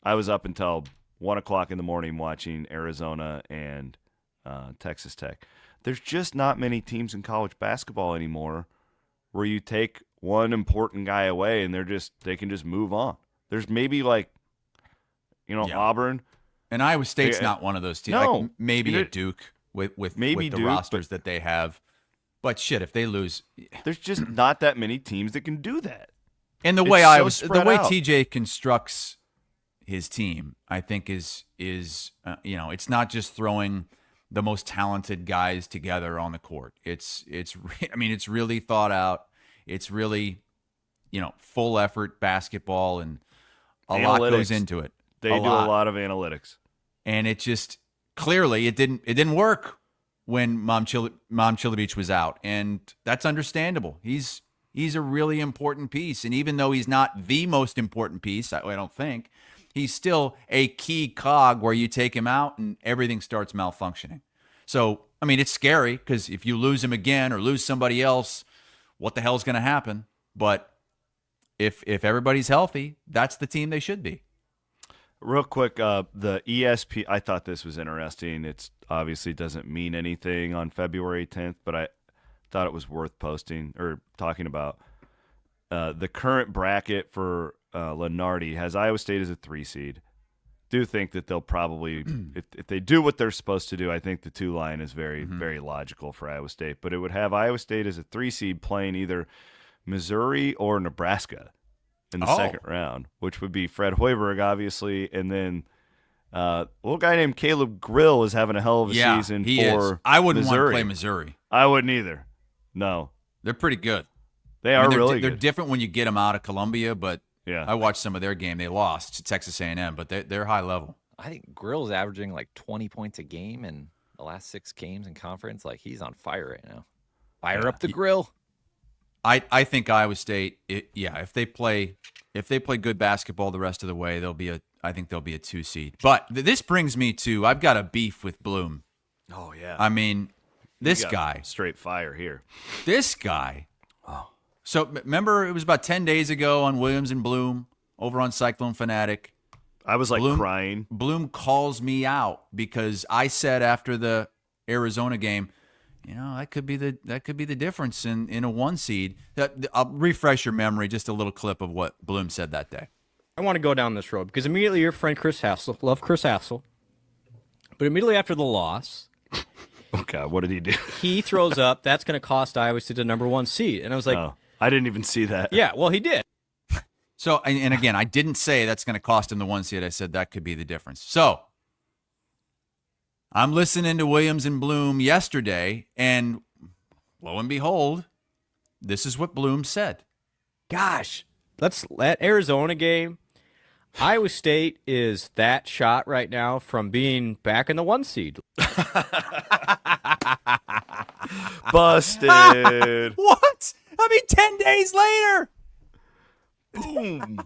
I was up until 1 o'clock in the morning watching Arizona and Texas Tech. There's just not many teams in college basketball anymore where you take one important guy away and they can just move on. There's maybe Auburn. And Iowa State's not one of those teams. No. Like maybe a Duke with the Duke, rosters that they have. But shit, if they lose, there's just not that many teams that can do that. And the way TJ constructs his team, I think is it's not just throwing the most talented guys together on the court. It's really thought out. It's really, full effort basketball, and a lot goes into it. They do a lot of analytics. And it just clearly it didn't work when Momcilovic was out, and that's understandable. He's a really important piece, and even though he's not the most important piece, I don't think, he's still a key cog where you take him out and everything starts malfunctioning. So, it's scary because if you lose him again or lose somebody else, what the hell's going to happen? But if everybody's healthy, that's the team they should be. Real quick, the ESP, I thought this was interesting. It's obviously doesn't mean anything on February 10th, but I thought it was worth posting or talking about. The current bracket for Lenardi has Iowa State as a 3 seed. Do think that they'll probably, if they do what they're supposed to do, I think the 2 line is very, very logical for Iowa State. But it would have Iowa State as a 3 seed playing either Missouri or Nebraska in the second round, which would be Fred Hoiberg, obviously, and then a little guy named Caleb Grill is having a hell of a season for I wouldn't Missouri. want to play Missouri. I wouldn't either. No. They're pretty good. They are really good. They're different when you get them out of Columbia, but yeah. I watched some of their game. They lost to Texas A&M, but they're high level. I think Grill's averaging like 20 points a game in the last 6 games in conference. Like, he's on fire right now. Fire up the Grill. I think Iowa State, if they play good basketball the rest of the way, I think they'll be a 2 seed. But this brings me to, I've got a beef with Bloom. Oh yeah. This guy, straight fire here. This guy. Oh. So remember, it was about 10 days ago on Williams and Bloom over on Cyclone Fanatic. I was crying. Bloom calls me out because I said after the Arizona game, that could be the difference in a 1 seed. I'll refresh your memory, just a little clip of what Bloom said that day. I want to go down this road because immediately your friend Chris Hassel, love Chris Hassel, but immediately after the loss, oh God, what did he do? He throws up, that's going to cost Iowa State the number 1 seed. And I was like, oh, I didn't even see that. Yeah, well, he did. So, and again, I didn't say that's going to cost him the 1 seed. I said that could be the difference. So, I'm listening to Williams and Bloom yesterday, and lo and behold, this is what Bloom said. Gosh, that Arizona game, Iowa State is that shot right now from being back in the 1 seed. Busted. What? 10 days later. Boom.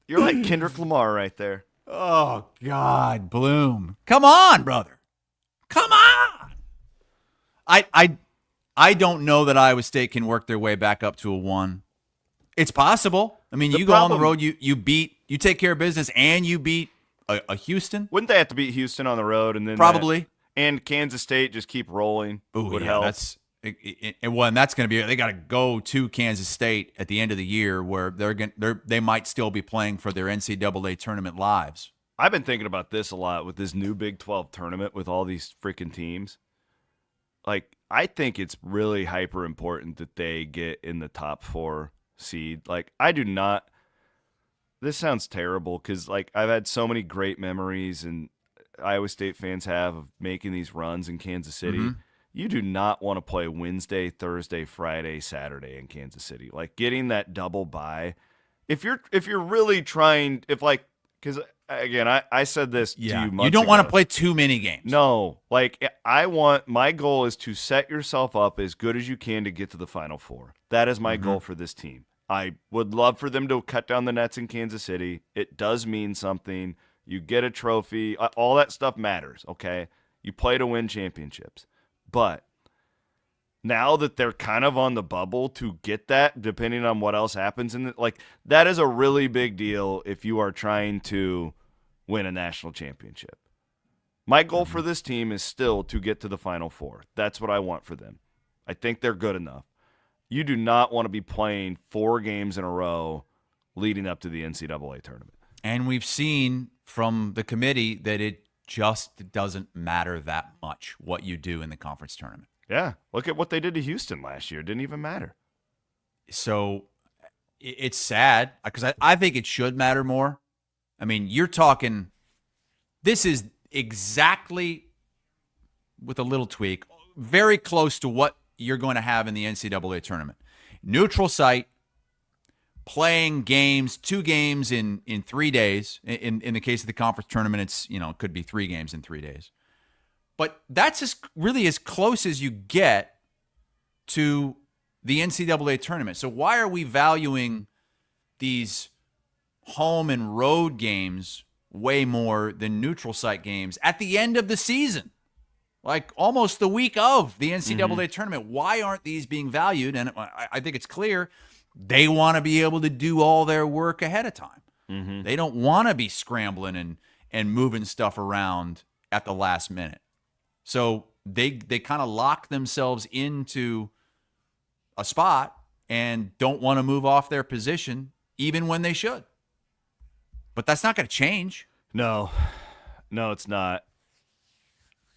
You're like Kendrick Lamar right there. Oh, God, Bloom. Come on, brother. Come on. I don't know that Iowa State can work their way back up to a 1. It's possible. You go on the road, you take care of business, and you beat a Houston. Wouldn't they have to beat Houston on the road? And then probably. And Kansas State just keep rolling. Would help. And that's going to be, they got to go to Kansas State at the end of the year where they might still be playing for their NCAA tournament lives. I've been thinking about this a lot with this new Big 12 tournament with all these freaking teams. I think it's really hyper important that they get in the top 4 seed. I do not. This sounds terrible because I've had so many great memories, and Iowa State fans have, of making these runs in Kansas City. Mm-hmm. You do not want to play Wednesday, Thursday, Friday, Saturday in Kansas City. Getting that double bye. If you're really trying, because again, I said this to you months ago. You don't want to play too many games. No, my goal is to set yourself up as good as you can to get to the Final Four. That is my goal for this team. I would love for them to cut down the nets in Kansas City. It does mean something. You get a trophy. All that stuff matters, okay? You play to win championships. But now that they're kind of on the bubble to get that, depending on what else happens in it. Like, that is a really big deal if you are trying to win a national championship. My goal for this team is still to get to the Final Four. That's what I want for them. I think they're good enough. You do not want to be playing 4 games in a row leading up to the NCAA tournament. And we've seen from the committee that it just doesn't matter that much what you do in the conference tournament. Yeah, look at what they did to Houston last year. It didn't even matter. So it's sad because I think it should matter more. I mean, you're talking – this is exactly, with a little tweak, very close to what you're going to have in the NCAA tournament. Neutral site, playing games, 2 games in 3 days. In the case of the conference tournament, it's, it could be 3 games in 3 days. But that's really as close as you get to the NCAA tournament. So why are we valuing these home and road games way more than neutral site games at the end of the season? Like almost the week of the NCAA tournament. Why aren't these being valued? And I think it's clear they want to be able to do all their work ahead of time. They don't want to be scrambling and moving stuff around at the last minute. So they kind of lock themselves into a spot and don't want to move off their position even when they should. But that's not going to change. No, it's not.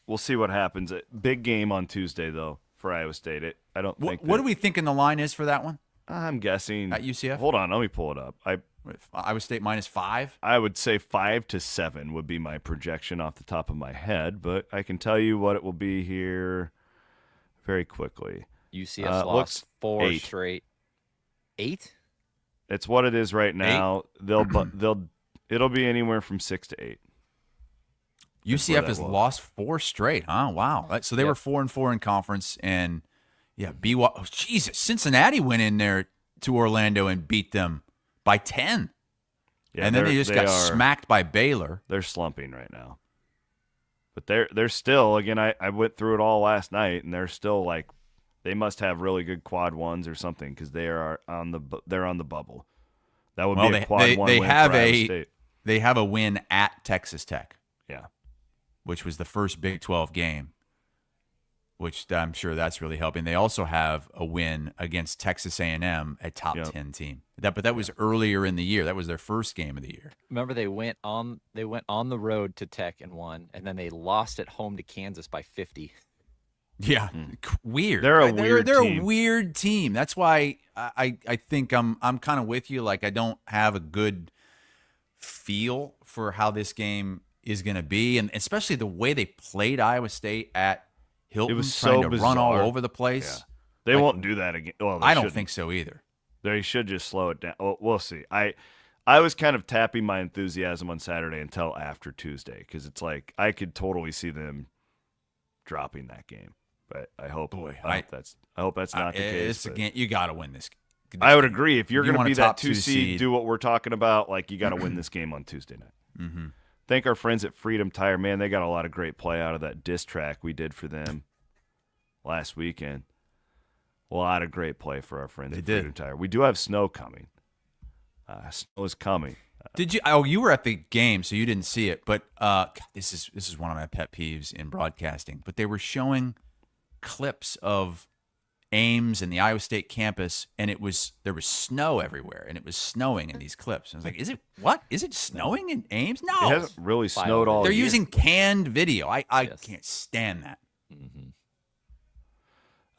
We'll see what happens. Big game on Tuesday, though, for Iowa State. I don't think. What are we thinking the line is for that one? I'm guessing at UCF. Hold on, let me pull it up. Iowa State -5. I would say 5 to 7 would be my projection off the top of my head, but I can tell you what it will be here very quickly. UCF lost 4 8. straight. 8? It's what it is right now. It'll be anywhere from 6 to 8. UCF has lost 4 straight. Huh? Wow. So they were 4-4 in conference, and BYU. Oh, Jesus, Cincinnati went in there to Orlando and beat them by 10. Yeah, and then they got smacked by Baylor. They're slumping right now. But they're still, again, I went through it all last night, and they're still like, they must have really good quad ones or something because they're on the bubble. That would be a quad one win for Iowa State. They have a win at Texas Tech. Yeah. Which was the first Big 12 game, which I'm sure that's really helping. They also have a win against Texas A&M, a top 10 team. But that was earlier in the year. That was their first game of the year. Remember, they went on the road to Tech and won, and then they lost at home to Kansas by 50. Yeah, weird. They're a weird team. That's why I think I'm kind of with you. Like, I don't have a good feel for how this game is going to be, and especially the way they played Iowa State at Hilton, it was trying so to run all over the place. Yeah. They won't do that again. Well, I don't think so either. They should just slow it down. Well, we'll see. I was kind of tapping my enthusiasm on Saturday until after Tuesday because it's like I could totally see them dropping that game. But I hope that's not the case. Again, you got to win this. I would agree. If you're going to be that 2 seed, seed, do what we're talking about. Like, you got to win this game on Tuesday night. Mm-hmm. Thank our friends at Freedom Tire. Man, they got a lot of great play out of that diss track we did for them last weekend. A lot of great play for our friends at Freedom Tire. We do have snow coming. Snow is coming. Did you? Oh, you were at the game, so you didn't see it. But this is one of my pet peeves in broadcasting. But they were showing clips of Ames and the Iowa State campus, and there was snow everywhere, and it was snowing in these clips. I was like, is it snowing in Ames? No. It hasn't really snowed all They're year. using canned video. I can't stand that. Mm-hmm.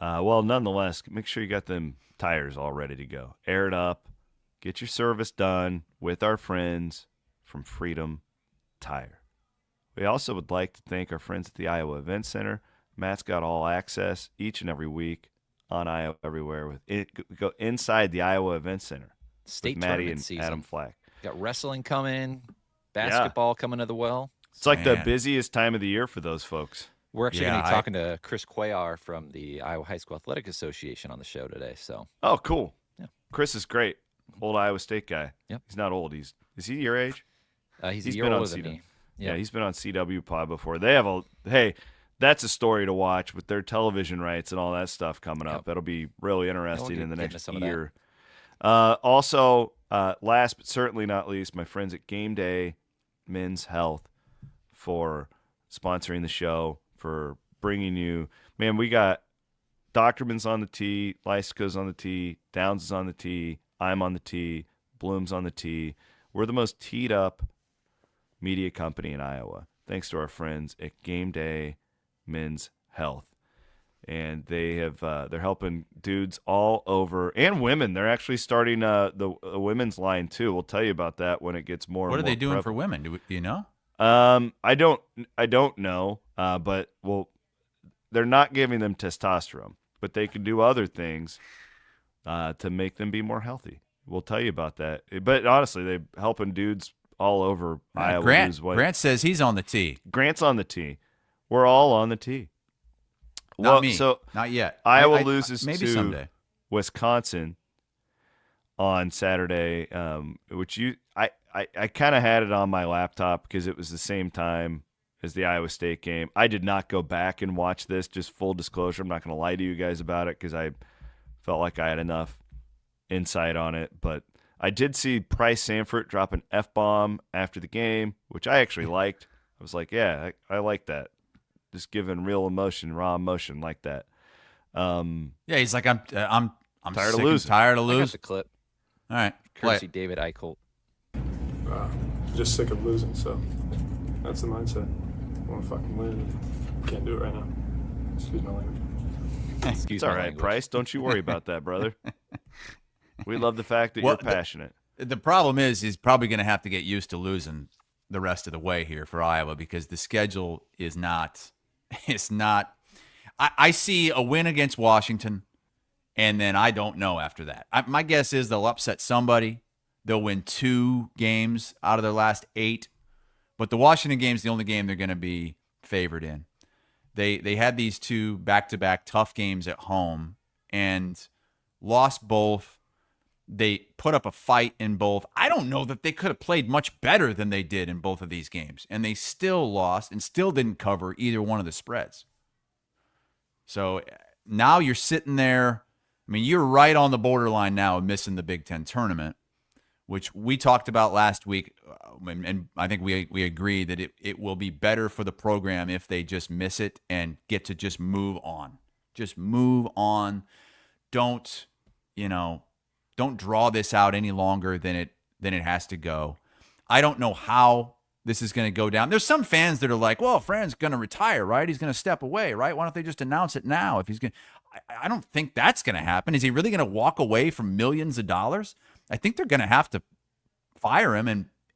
Well, nonetheless, make sure you got them tires all ready to go. Air it up. Get your service done with our friends from Freedom Tire. We also would like to thank our friends at the Iowa Event Center. Matt's got all access each and every week on Iowa Everywhere. We go inside the Iowa Event Center. State with Maddie tournament and season. Adam Flack. Got wrestling coming, basketball coming to the well. It's like the busiest time of the year for those folks. We're actually going to be talking to 𝗀cie𝗰𝗶𝗍 from the Iowa High School Athletic Association on the show today. So. Oh, cool. Yeah. Chris is great. Old Iowa State guy. Yep. He's not old. Is he your age? He's a year older than me. Yeah, he's been on CW Pod before. They have that's a story to watch with their television rights and all that stuff coming up. That'll be really interesting in the next year. Also, last but certainly not least, my friends at Game Day Men's Health for sponsoring the show, for bringing you. Man, we got Doctorman's on the tee, 𝘀cie𝗰𝗶𝗿's on the tee, Downs is on the tee, I'm on the tee, Bloom's on the tee. We're the most teed up media company in Iowa, thanks to our friends at Game Day Men's Health. And they have they're helping dudes all over, and women. They're actually starting the women's line too. We'll tell you about that when it gets more. What and are more they doing prevalent. for women? Do you know? I don't know. But they're not giving them testosterone, but they can do other things to make them be more healthy. We'll tell you about that. But honestly, they're helping dudes all over Iowa. Grant says he's on the tee. Grant's on the tee. We're all on the tee. Not me. So not yet. Iowa loses maybe to someday. Wisconsin on Saturday, which I kind of had it on my laptop because it was the same time as the Iowa State game. I did not go back and watch this, just full disclosure. I'm not going to lie to you guys about it because I felt like I had enough insight on it. But I did see Price Sanford drop an F-bomb after the game, which I actually liked. I was like, yeah, I like that. Just giving real emotion, raw emotion like that. Yeah, he's like, I'm tired sick of losing. Tired of I got losing. the clip. All right, play Courtesy it. David Eichholt. Just sick of losing, so that's the mindset. I want to fucking win. Can't do it right now. Excuse my language. Excuse It's all my right, language. Price. Don't you worry about that, brother. We love the fact that you're passionate. The problem is he's probably going to have to get used to losing the rest of the way here for Iowa because the schedule is not. It's not. I see a win against Washington, and then I don't know after that. My guess is they'll upset somebody. They'll win 2 games out of their last 8. But the Washington game is the only game they're going to be favored in. They had these 2 back-to-back tough games at home and lost both. They put up a fight in both. I don't know that they could have played much better than they did in both of these games. And they still lost and still didn't cover either one of the spreads. So now you're sitting there. I mean, you're right on the borderline now of missing the Big Ten tournament, which we talked about last week. And I think we agree that it will be better for the program if they just miss it and get to just move on. Just move on. Don't draw this out any longer than it has to go. I don't know how this is going to go down. There's some fans that are like, well, Fran's going to retire, right? He's going to step away, right? Why don't they just announce it now? If he's going, I don't think that's going to happen. Is he really going to walk away from millions of dollars? I think they're going to have to fire him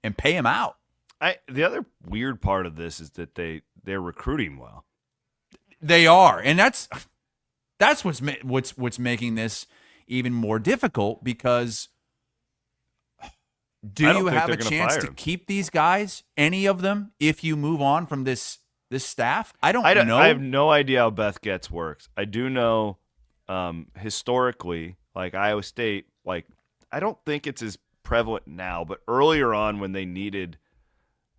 and pay him out. The other weird part of this is that they're recruiting well. They are, and that's what's making this even more difficult because do you have a chance to keep these guys, any of them, if you move on from this staff? I don't know. I have no idea how 𝗀𝗀𝗋𝗋's works. I do know historically, like Iowa State, like I don't think it's as prevalent now, but earlier on when they needed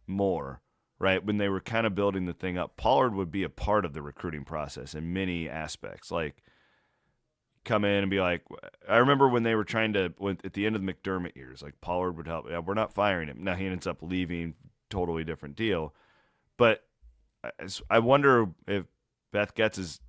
more, right, when they were kind of building the thing up, Pollard would be a part of the recruiting process in many aspects. Like come in and be like, I remember when they were trying to, at the end of the McDermott years, like Pollard would help. Yeah, we're not firing him. Now he ends up leaving, totally different deal. But I wonder if 𝗀𝗀𝗋𝗋 is,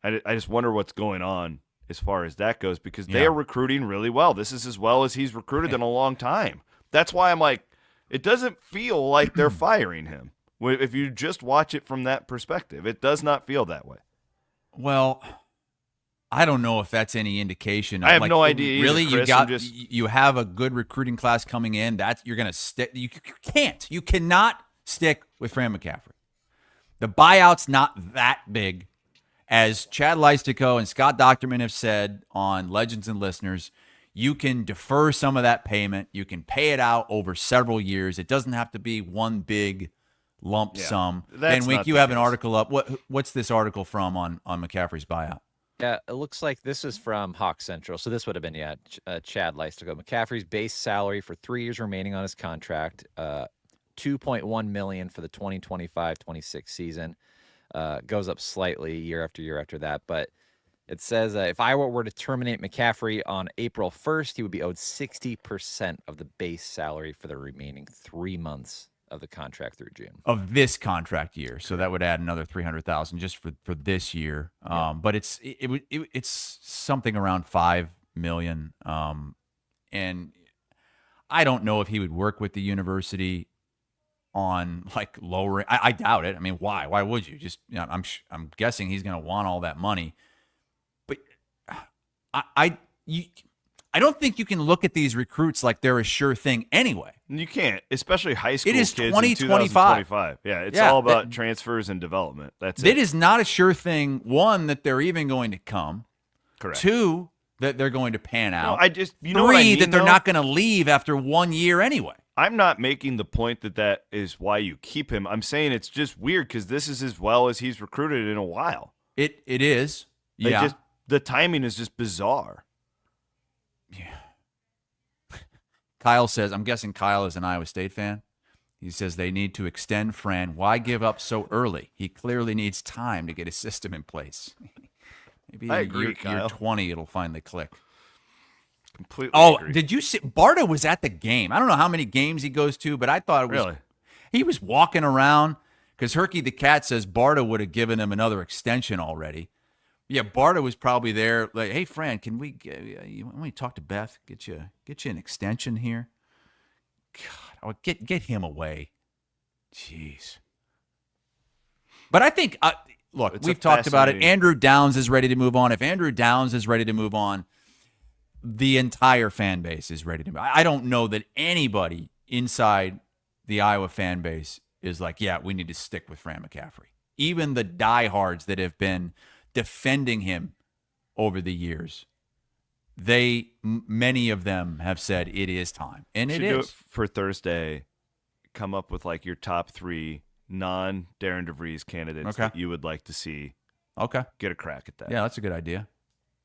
I just wonder what's going on as far as that goes because they are recruiting really well. This is as well as he's recruited in a long time. That's why I'm like, it doesn't feel like they're firing him. If you just watch it from that perspective, it does not feel that way. Well, I don't know if that's any indication. I have no idea. Really, either, Chris. you have a good recruiting class coming in. You're going to stick. You cannot stick with Fran McCaffery. The buyout's not that big, as Chad Leistikow and Scott Docterman have said on Legends and Listeners. You can defer some of that payment. You can pay it out over several years. It doesn't have to be one big lump sum. And Wink, you have an article up. What's this article from on McCaffrey's buyout? Yeah, it looks like this is from Hawk Central. So this would have been, Chad Leistikow. McCaffrey's base salary for 3 years remaining on his contract, $2.1 million for the 2025-26 season. Goes up slightly year after year after that. But it says if Iowa were to terminate McCaffrey on April 1st, he would be owed 60% of the base salary for the remaining 3 months of the contract through June. Of this contract year. So that would add another $300,000 just for this year. But it's something around $5 million. And I don't know if he would work with the university on like lowering. I doubt it. I mean, why? Why would you? Just I'm guessing he's going to want all that money. But I don't think you can look at these recruits like they're a sure thing anyway. You can't, especially high school it is kids 2025. Yeah, it's all about transfers and development. That's it. It is not a sure thing, one, that they're even going to come. Correct. Two, that they're going to pan out. No, Three, know what I mean, that they're though? not going to leave after 1 year anyway. I'm not making the point that is why you keep him. I'm saying it's just weird because this is as well as he's recruited in a while. It is. Yeah. The timing is just bizarre. Yeah. Kyle says, I'm guessing Kyle is an Iowa State fan. He says they need to extend Fran. Why give up so early? He clearly needs time to get his system in place. Maybe I in agree, year Kyle. 20 it'll finally click. Completely agree. Did you see? Barta was at the game. I don't know how many games he goes to, but I thought it was. Really? He was walking around because _Herky the cat says Barta would have given him another extension already. Yeah, Barta was probably there. Like, hey, Fran, can we talk to Beth? Get you an extension here. God, I would get him away. Jeez. But I think, look, we've talked about it. Andrew Downs is ready to move on. If Andrew Downs is ready to move on, the entire fan base is ready to move. I don't know that anybody inside the Iowa fan base is like, yeah, we need to stick with Fran McCaffrey. Even the diehards that have been defending him over the years, many of them have said it is time, and it is. Do it for Thursday. Come up with like your top 3 non-Darren DeVries candidates that you would like to see. Okay, get a crack at that. Yeah, that's a good idea.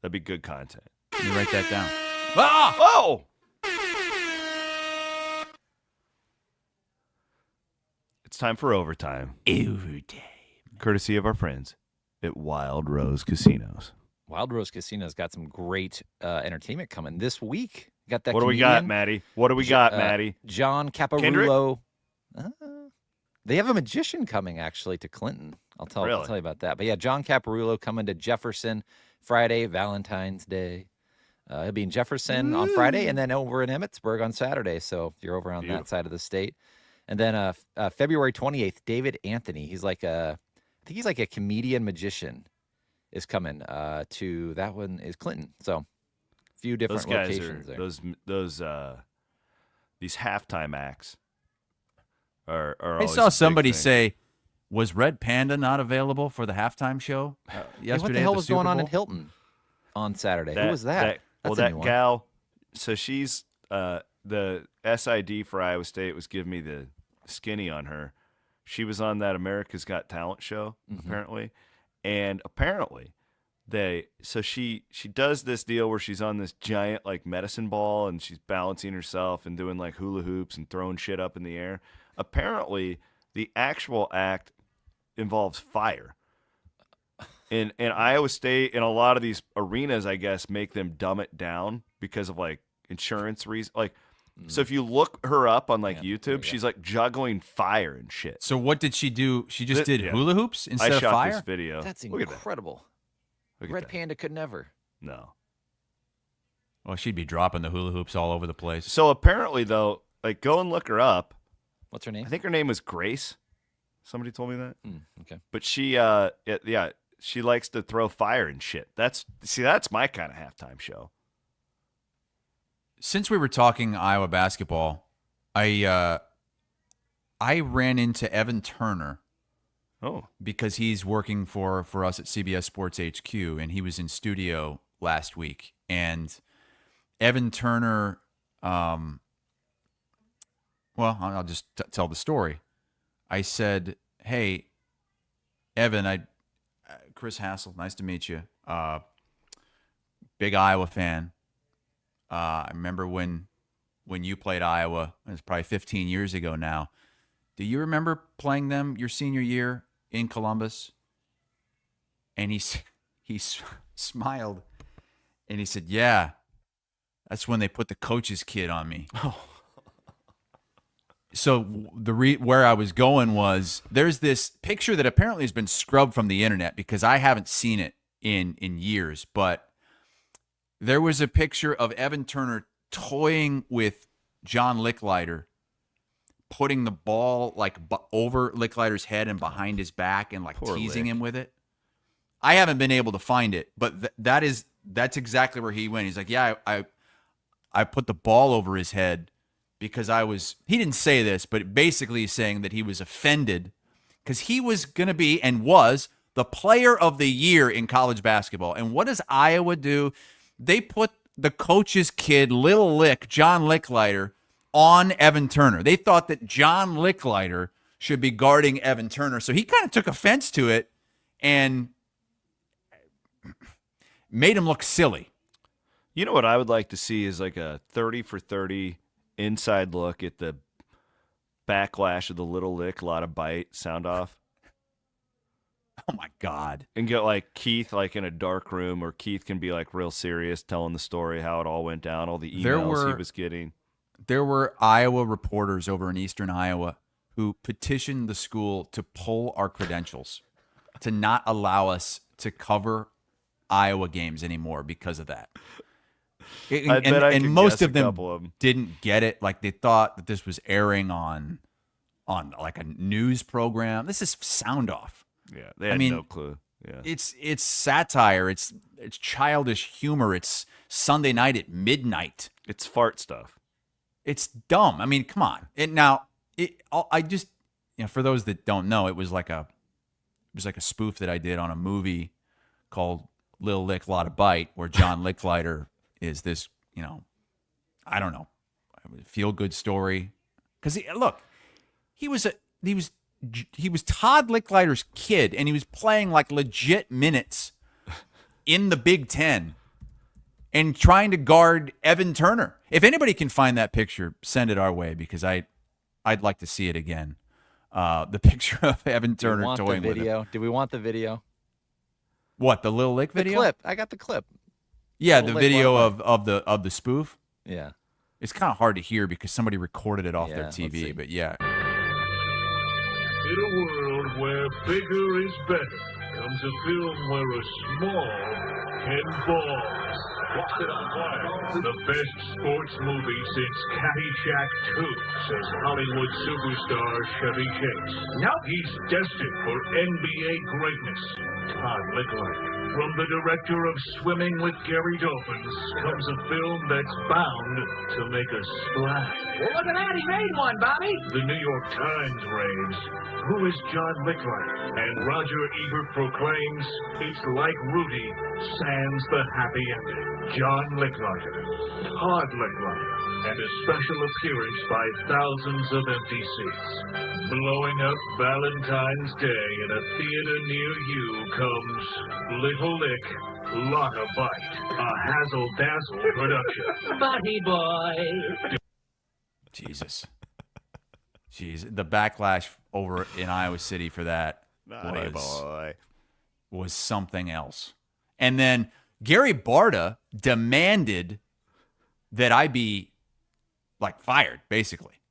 That'd be good content. Let me write that down. Ah! Oh! It's time for overtime. Overtime. Courtesy of our friends at Wild Rose Casinos. Wild Rose Casino's got some great entertainment coming this week. Got that. What do we got, Maddie? What do we got, Maddie? John Caparulo. They have a magician coming actually to Clinton. I'll tell you about that. But yeah, John Caparulo coming to Jefferson Friday, Valentine's Day. He'll be in Jefferson on Friday and then over in Emmitsburg on Saturday. So if you're over on that side of the state. And then February 28th, David Anthony. He's like I think he's like a comedian magician is coming to that one is Clinton. So a few different locations there. These halftime acts are I saw somebody say, was Red Panda not available for the halftime show yesterday? What the hell was going on in Hilton on Saturday? Who was that? That gal, so she's the SID for Iowa State was giving me the skinny on her. She was on that America's Got Talent show, apparently. And apparently she does this deal where she's on this giant like medicine ball and she's balancing herself and doing like hula hoops and throwing shit up in the air. Apparently the actual act involves fire. In Iowa State, in a lot of these arenas, I guess, make them dumb it down because of like insurance reasons. Like, so if you look her up on like YouTube, she's like juggling fire and shit. So what did she do? She just did hula hoops instead of fire? I shot this video. That's incredible. Red Panda could never. No. Well, she'd be dropping the hula hoops all over the place. So apparently, though, like go and look her up. What's her name? I think her name was Grace. Somebody told me that. Okay. But she, she likes to throw fire and shit. That's my kind of halftime show. Since we were talking Iowa basketball, I ran into Evan Turner. Oh. Because he's working for us at CBS Sports HQ, and he was in studio last week. And Evan Turner, well, I'll just tell the story. I said, hey, Evan, 𝗀cie𝗰𝗶𝗹, nice to meet you. Big Iowa fan. I remember when you played Iowa. It was probably 15 years ago now. Do you remember playing them your senior year in Columbus? And he smiled, and he said, "Yeah, that's when they put the coach's kid on me." Oh. So where I was going was there's this picture that apparently has been scrubbed from the internet because I haven't seen it in years, but there was a picture of Evan Turner toying with John Lickliter, putting the ball like over Lickliter's head and behind his back and like Poor teasing Lick. him with it. I haven't been able to find it, but that's exactly where he went. He's like, "Yeah, I put the ball over his head because he didn't say this, but basically he's saying that he was offended because he was going to be and was the player of the year in college basketball." And what does Iowa do? They put the coach's kid, Little Lick, John Lickliter, on Evan Turner. They thought that John Lickliter should be guarding Evan Turner. So he kind of took offense to it and made him look silly. You know what I would like to see is like a 30 for 30 inside look at the backlash of the Little Lick, a lot of bite sound off. Oh my God. And get like Keith like in a dark room where Keith can be like real serious telling the story, how it all went down, all the emails he was getting. There were Iowa reporters over in eastern Iowa who petitioned the school to pull our credentials, to not allow us to cover Iowa games anymore because of that. And most of them didn't get it. Like they thought that this was airing on like a news program. This is sound off. Yeah, they had no clue. Yeah, it's satire. It's childish humor. It's Sunday night at midnight. It's fart stuff. It's dumb. I mean, come on. I just, for those that don't know, it was like a spoof that I did on a movie called Little Lick, Lot of Bite, where John Lickliter is this, I don't know, feel good story. Because he was Todd Lickliter's kid, and he was playing like legit minutes in the Big Ten and trying to guard Evan Turner. If anybody can find that picture, send it our way because I'd like to see it again. The picture of Evan Turner toying with him. Do we want the video? What, the Little Lick video? The clip. I got the clip. Yeah, the video of the spoof. Yeah. It's kind of hard to hear because somebody recorded it off their TV, but yeah. In a world where bigger is better, comes a film where a small can balls. Watch it on fire. The best sports movie since Caddyshack 2, says Hollywood superstar Chevy Chase. Now he's destined for NBA greatness. Todd Lickliter. From the director of Swimming with Gary Dolphins comes a film that's bound to make a splash. Well, look at that. He made one, Bobby. The New York Times raves, "Who is John Lickliter?" And Roger Ebert proclaims, "It's like Rudy, sans the happy ending." John Lickliter, Todd Lickliter, and a special appearance by thousands of empty seats. Blowing up Valentine's Day in a theater near you comes Little Lick, Lot of Bite, a Hazzle-Dazzle production. Buddy boy. Jesus. Jeez, the backlash over in Iowa City for that was something else. And then Gary Barta demanded that I be like fired, basically.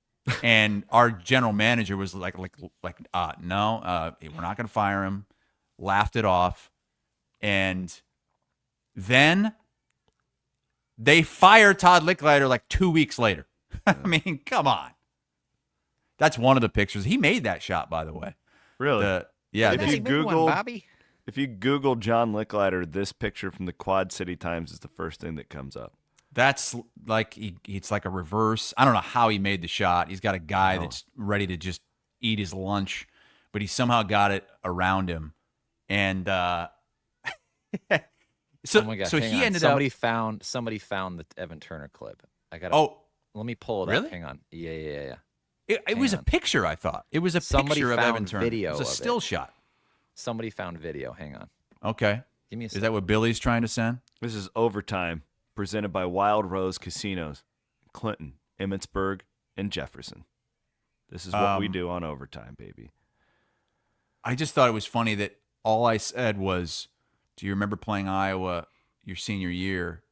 And our general manager was like, no, we're not going to fire him. Laughed it off. And then they fired Todd Lickliter like 2 weeks later. I mean, come on. That's one of the pictures. He made that shot, by the way. Really? Yeah. If you Google John Lickliter, this picture from the Quad City Times is the first thing that comes up. That's like it's like a reverse. I don't know how he made the shot. He's got a guy that's ready to just eat his lunch, but he somehow got it around him. And so oh my gosh, so he ended somebody up somebody found the Evan Turner clip. I got let me pull it really? up. Hang on. Yeah. It was a picture, I thought. It was a picture of Evan Turner. Video it was a still shot. Somebody found video. Hang on. Okay. Give me a Is that what Billy's trying to send? This is Overtime, presented by Wild Rose Casinos, Clinton, Emmitsburg, and Jefferson. This is what we do on Overtime, baby. I just thought it was funny that all I said was, do you remember playing Iowa your senior year?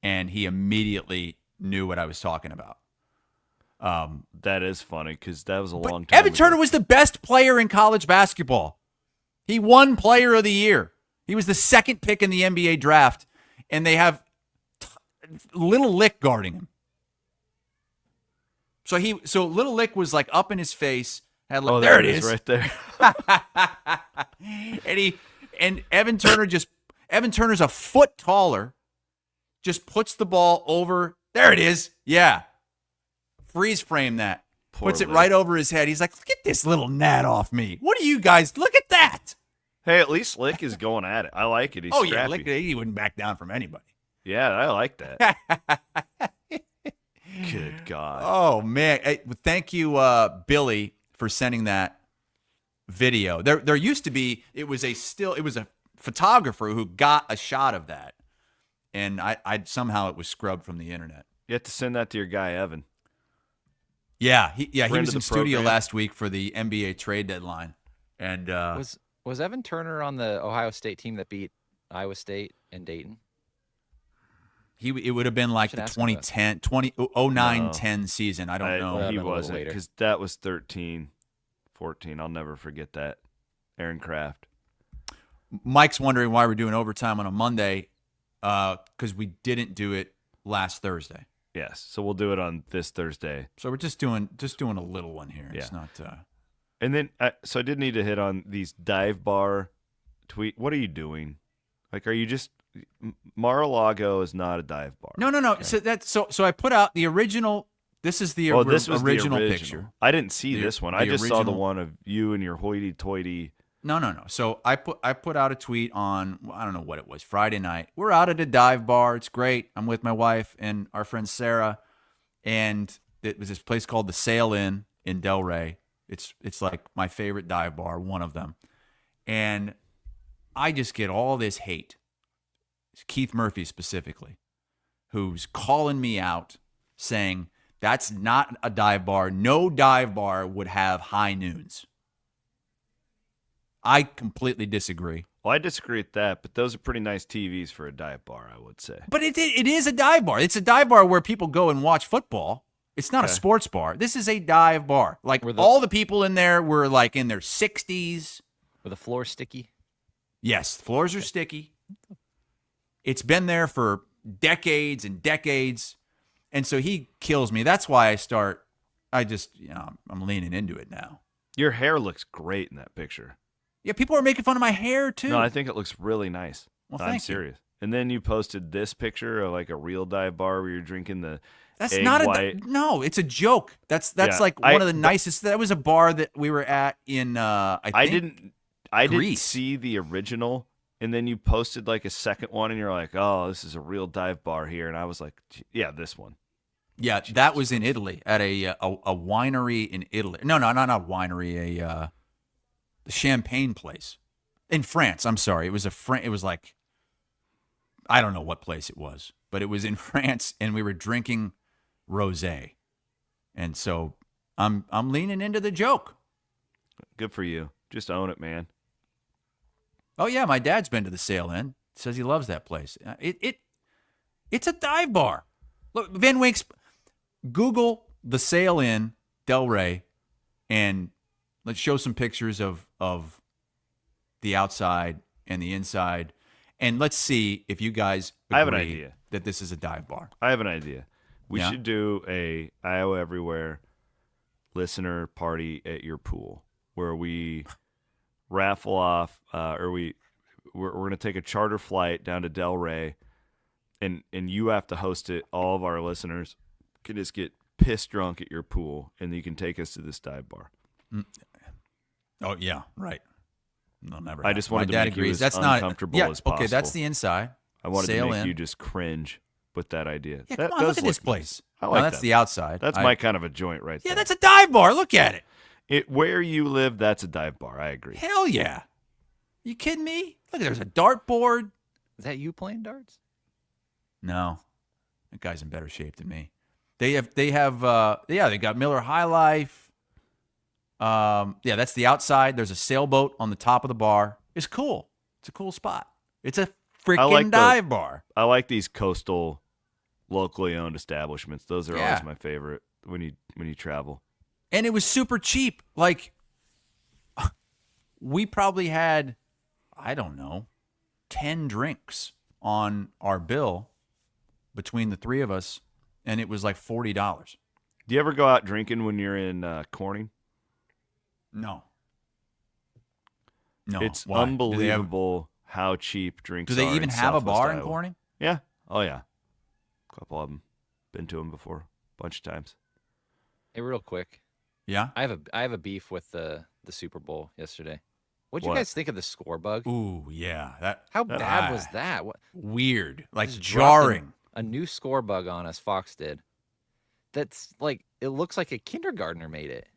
And he immediately knew what I was talking about. That is funny because that was a long time Evan Turner was the best player in college basketball. He won Player of the Year. He was the second pick in the NBA draft, and they have Little Lick guarding him. So Little Lick was like up in his face. Had like, there it is right there. and Evan Turner's a foot taller. Just puts the ball over. There it is. Yeah. Freeze frame that. Puts it right over his head. He's like, get this little gnat off me. What are you guys? Look at that. Hey, at least Lick is going at it. I like it. He's scrappy. Yeah, Lick, he wouldn't back down from anybody. Yeah, I like that. Good God. Oh, man. Hey, thank you, Billy, for sending that video. There used to be, it was a photographer who got a shot of that. And I somehow it was scrubbed from the internet. You have to send that to your guy, Evan. Yeah, he was in studio last week for the NBA trade deadline. And was Evan Turner on the Ohio State team that beat Iowa State and Dayton? It would have been like the 09-10 season. I don't know. He wasn't, because that was 13, 14. I'll never forget that. Aaron Kraft. Mike's wondering why we're doing overtime on a Monday, because we didn't do it last Thursday. Yes, so we'll do it on this Thursday. So we're just doing a little one here. Yeah. It's not. And then, so I did need to hit on these dive bar tweet. What are you doing? Like, are you just Mar-a-Lago is not a dive bar? No. Okay. So I put out the original. This is the original picture. I didn't see this one. I just saw the one of you and your hoity-toity. No. So I put out a tweet on, I don't know what it was, Friday night. We're out at a dive bar. It's great. I'm with my wife and our friend Sarah, and it was this place called the Sail Inn in Delray. It's like my favorite dive bar, one of them. And I just get all this hate. It's Keith Murphy specifically, who's calling me out saying that's not a dive bar. No dive bar would have high noons. I completely disagree. Well, I disagree with that, but those are pretty nice TVs for a dive bar, I would say. But it is a dive bar. It's a dive bar where people go and watch football. It's not a sports bar. This is a dive bar. Like, all the people in there were like in their 60s. Were the floors sticky? Yes, the floors are sticky. It's been there for decades and decades. And so he kills me. That's why I'm leaning into it now. Your hair looks great in that picture. Yeah, people are making fun of my hair, too. No, I think it looks really nice. Well, I'm serious. And then you posted this picture of like a real dive bar where you're drinking the egg white. No, it's a joke. That's like one of the nicest. That was a bar that we were at in I didn't see the original, and then you posted like a second one, and you're like, "Oh, this is a real dive bar here," and I was like, "Yeah, this one." Yeah, that was in Italy at a winery in Italy. No, not a winery, the champagne place in France. I'm sorry, it was it was like, I don't know what place it was, but it was in France, and we were drinking rosé, and so I'm leaning into the joke. Good for you. Just own it, man. Oh yeah, my dad's been to the Sail Inn. Says he loves that place. It's a dive bar. Look, Van Wink's. Google the Sail Inn, Delray, and let's show some pictures of the outside and the inside, and let's see if you guys agree I have an idea that this is a dive bar. I have an idea. We should do a Iowa Everywhere listener party at your pool where we raffle off, or we're going to take a charter flight down to Delray, and you have to host it. All of our listeners can just get pissed drunk at your pool, and you can take us to this dive bar. Oh yeah, right. No, never. I just wanted to make you as that's uncomfortable as possible. Okay, that's the inside. I wanted Sail to make in. you just cringe with that idea. Yeah, that come on, look at this place. I like that's that. the outside. That's my kind of a joint right there. Yeah, that's a dive bar. Look at it. Where you live, that's a dive bar. I agree. Hell yeah. You kidding me? Look, there's a dartboard. Is that you playing darts? No, that guy's in better shape than me. They got Miller High Life. Yeah, that's the outside. There's a sailboat on the top of the bar. is cool. It's a cool spot. It's a freaking dive bar. I like these coastal, locally owned establishments. Those are always my favorite when you travel. And it was super cheap. Like, we probably had, I don't know, 10 drinks on our bill between the three of us, and it was like $40. Do you ever go out drinking when you're in Corning? No. It's Why? unbelievable how cheap drinks are. Do they even in have a Southwest bar in Iowa. Corning? Yeah. Oh, yeah. A couple of them. Been to them before a bunch of times. Hey, real quick. Yeah? I have a beef with the Super Bowl yesterday. What'd you guys think of the score bug? Ooh, yeah. How bad was that? What? Weird. Like Just jarring. A new score bug on us, Fox did. That's like, it looks like a kindergartner made it.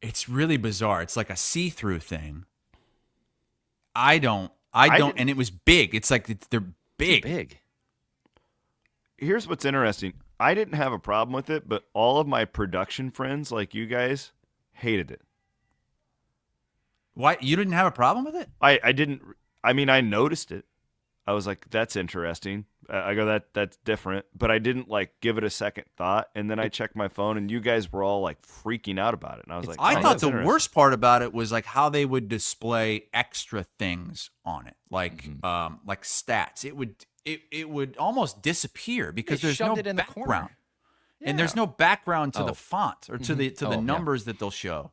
It's really bizarre. It's like a see-through thing. I don't, and it was big. It's like they're big. Big. Here's what's interesting. I didn't have a problem with it, but all of my production friends, like you guys, hated it. Why? You didn't have a problem with it? I didn't. I mean, I noticed it. I was like, that's interesting. I go, that's different. But I didn't, like, give it a second thought. And then I checked my phone, and you guys were all, like, freaking out about it. And I was like, I thought the worst part about it was, like, how they would display extra things on it, like stats. It would almost disappear because there's no background. And there's no background to the font or to the numbers that they'll show.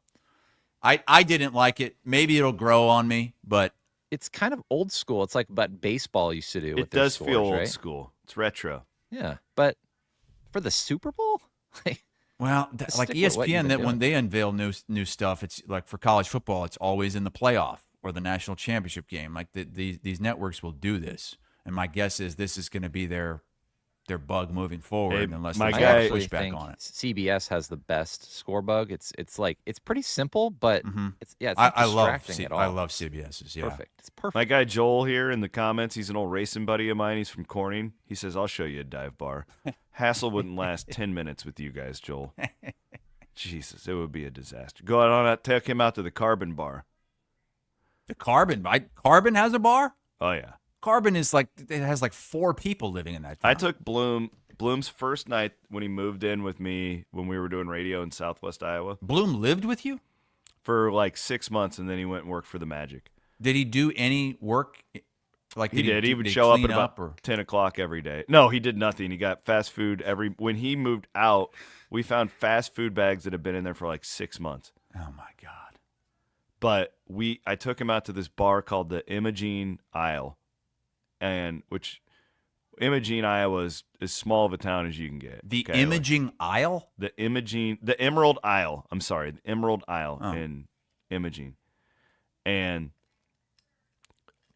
I didn't like it. Maybe it'll grow on me, but it's kind of old school. It's like what baseball used to do. It does feel old school. It's retro. Yeah, but for the Super Bowl, well, like ESPN, that when they unveil new stuff, it's like for college football, it's always in the playoff or the national championship game. Like these networks will do this, and my guess is this is going to be their bug moving forward, unless they push back on it. CBS has the best score bug. It's pretty simple, but it's not I distracting at all. I love CBS's. Yeah, perfect. It's perfect. My guy Joel here in the comments, he's an old racing buddy of mine. He's from Corning. He says, "I'll show you a dive bar." Hassle wouldn't last 10 minutes with you guys, Joel. Jesus, it would be a disaster. Go on, take him out to the Carbon Bar. The Carbon has a bar? Oh yeah. Carbon is like, it has like 4 people living in that town. I took Bloom's first night when he moved in with me when we were doing radio in Southwest Iowa. Bloom lived with you? For like 6 months, and then he went and worked for the Magic. Did he do any work? Like he did. He would show up at about 10 o'clock every day. No, he did nothing. He got fast food when he moved out, we found fast food bags that had been in there for like 6 months. Oh my God. But I took him out to this bar called the Imogene Isle. And which Imogene, Iowa is as small of a town as you can get. The Imogene Isle? The Emerald Isle. I'm sorry, the Emerald Isle in Imogene. And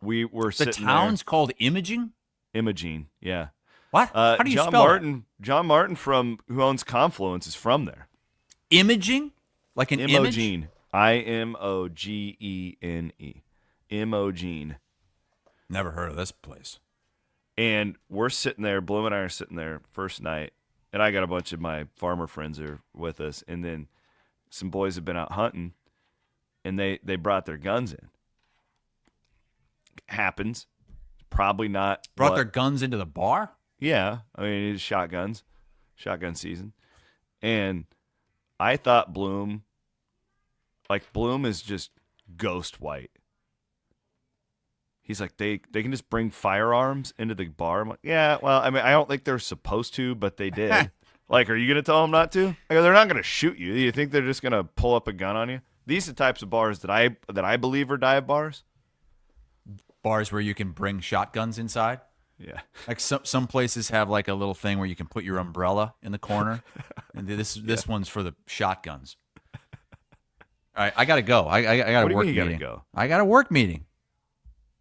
we were sitting there. The town's called Imogene? Imogene, yeah. What? How do you spell that? John Martin who owns Confluence is from there. Imogene? Like an Imogene. image? Imogene. Imogene. Never heard of this place. And we're sitting there, Bloom and I are sitting there first night, and I got a bunch of my farmer friends are with us, and then some boys have been out hunting, and they brought their guns in. Happens. Probably not. Brought their guns into the bar? Yeah. I mean, it's shotgun season. And I thought Bloom is just ghost white. He's like, they can just bring firearms into the bar. I'm like, yeah, well, I mean, I don't think they're supposed to, but they did. Like, are you going to tell them not to? I go, they're not going to shoot you. You think they're just going to pull up a gun on you? These are the types of bars that I believe are dive bars. Bars where you can bring shotguns inside? Yeah. Like some places have like a little thing where you can put your umbrella in the corner. And this one's for the shotguns. All right, I got to go. I got a work meeting. You gotta go? I got a work meeting.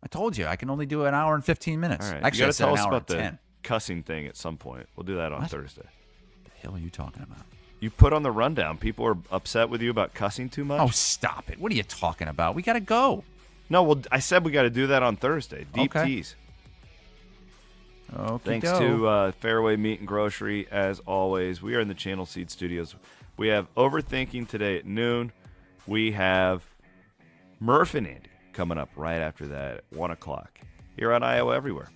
I told you I can only do an hour and 15 minutes. All right. Actually, you I got to said tell an us hour about and the 10. cussing thing at some point. We'll do that on Thursday. What the hell are you talking about? You put on the rundown. People are upset with you about cussing too much. Oh, stop it. What are you talking about? We got to go. No, well, I said we got to do that on Thursday. Deep tease. Thanks to Fareway Meat and Grocery, as always. We are in the Channel Seed Studios. We have Overthinking today at noon. We have Murph and Andy coming up right after that at 1 o'clock here on Iowa Everywhere.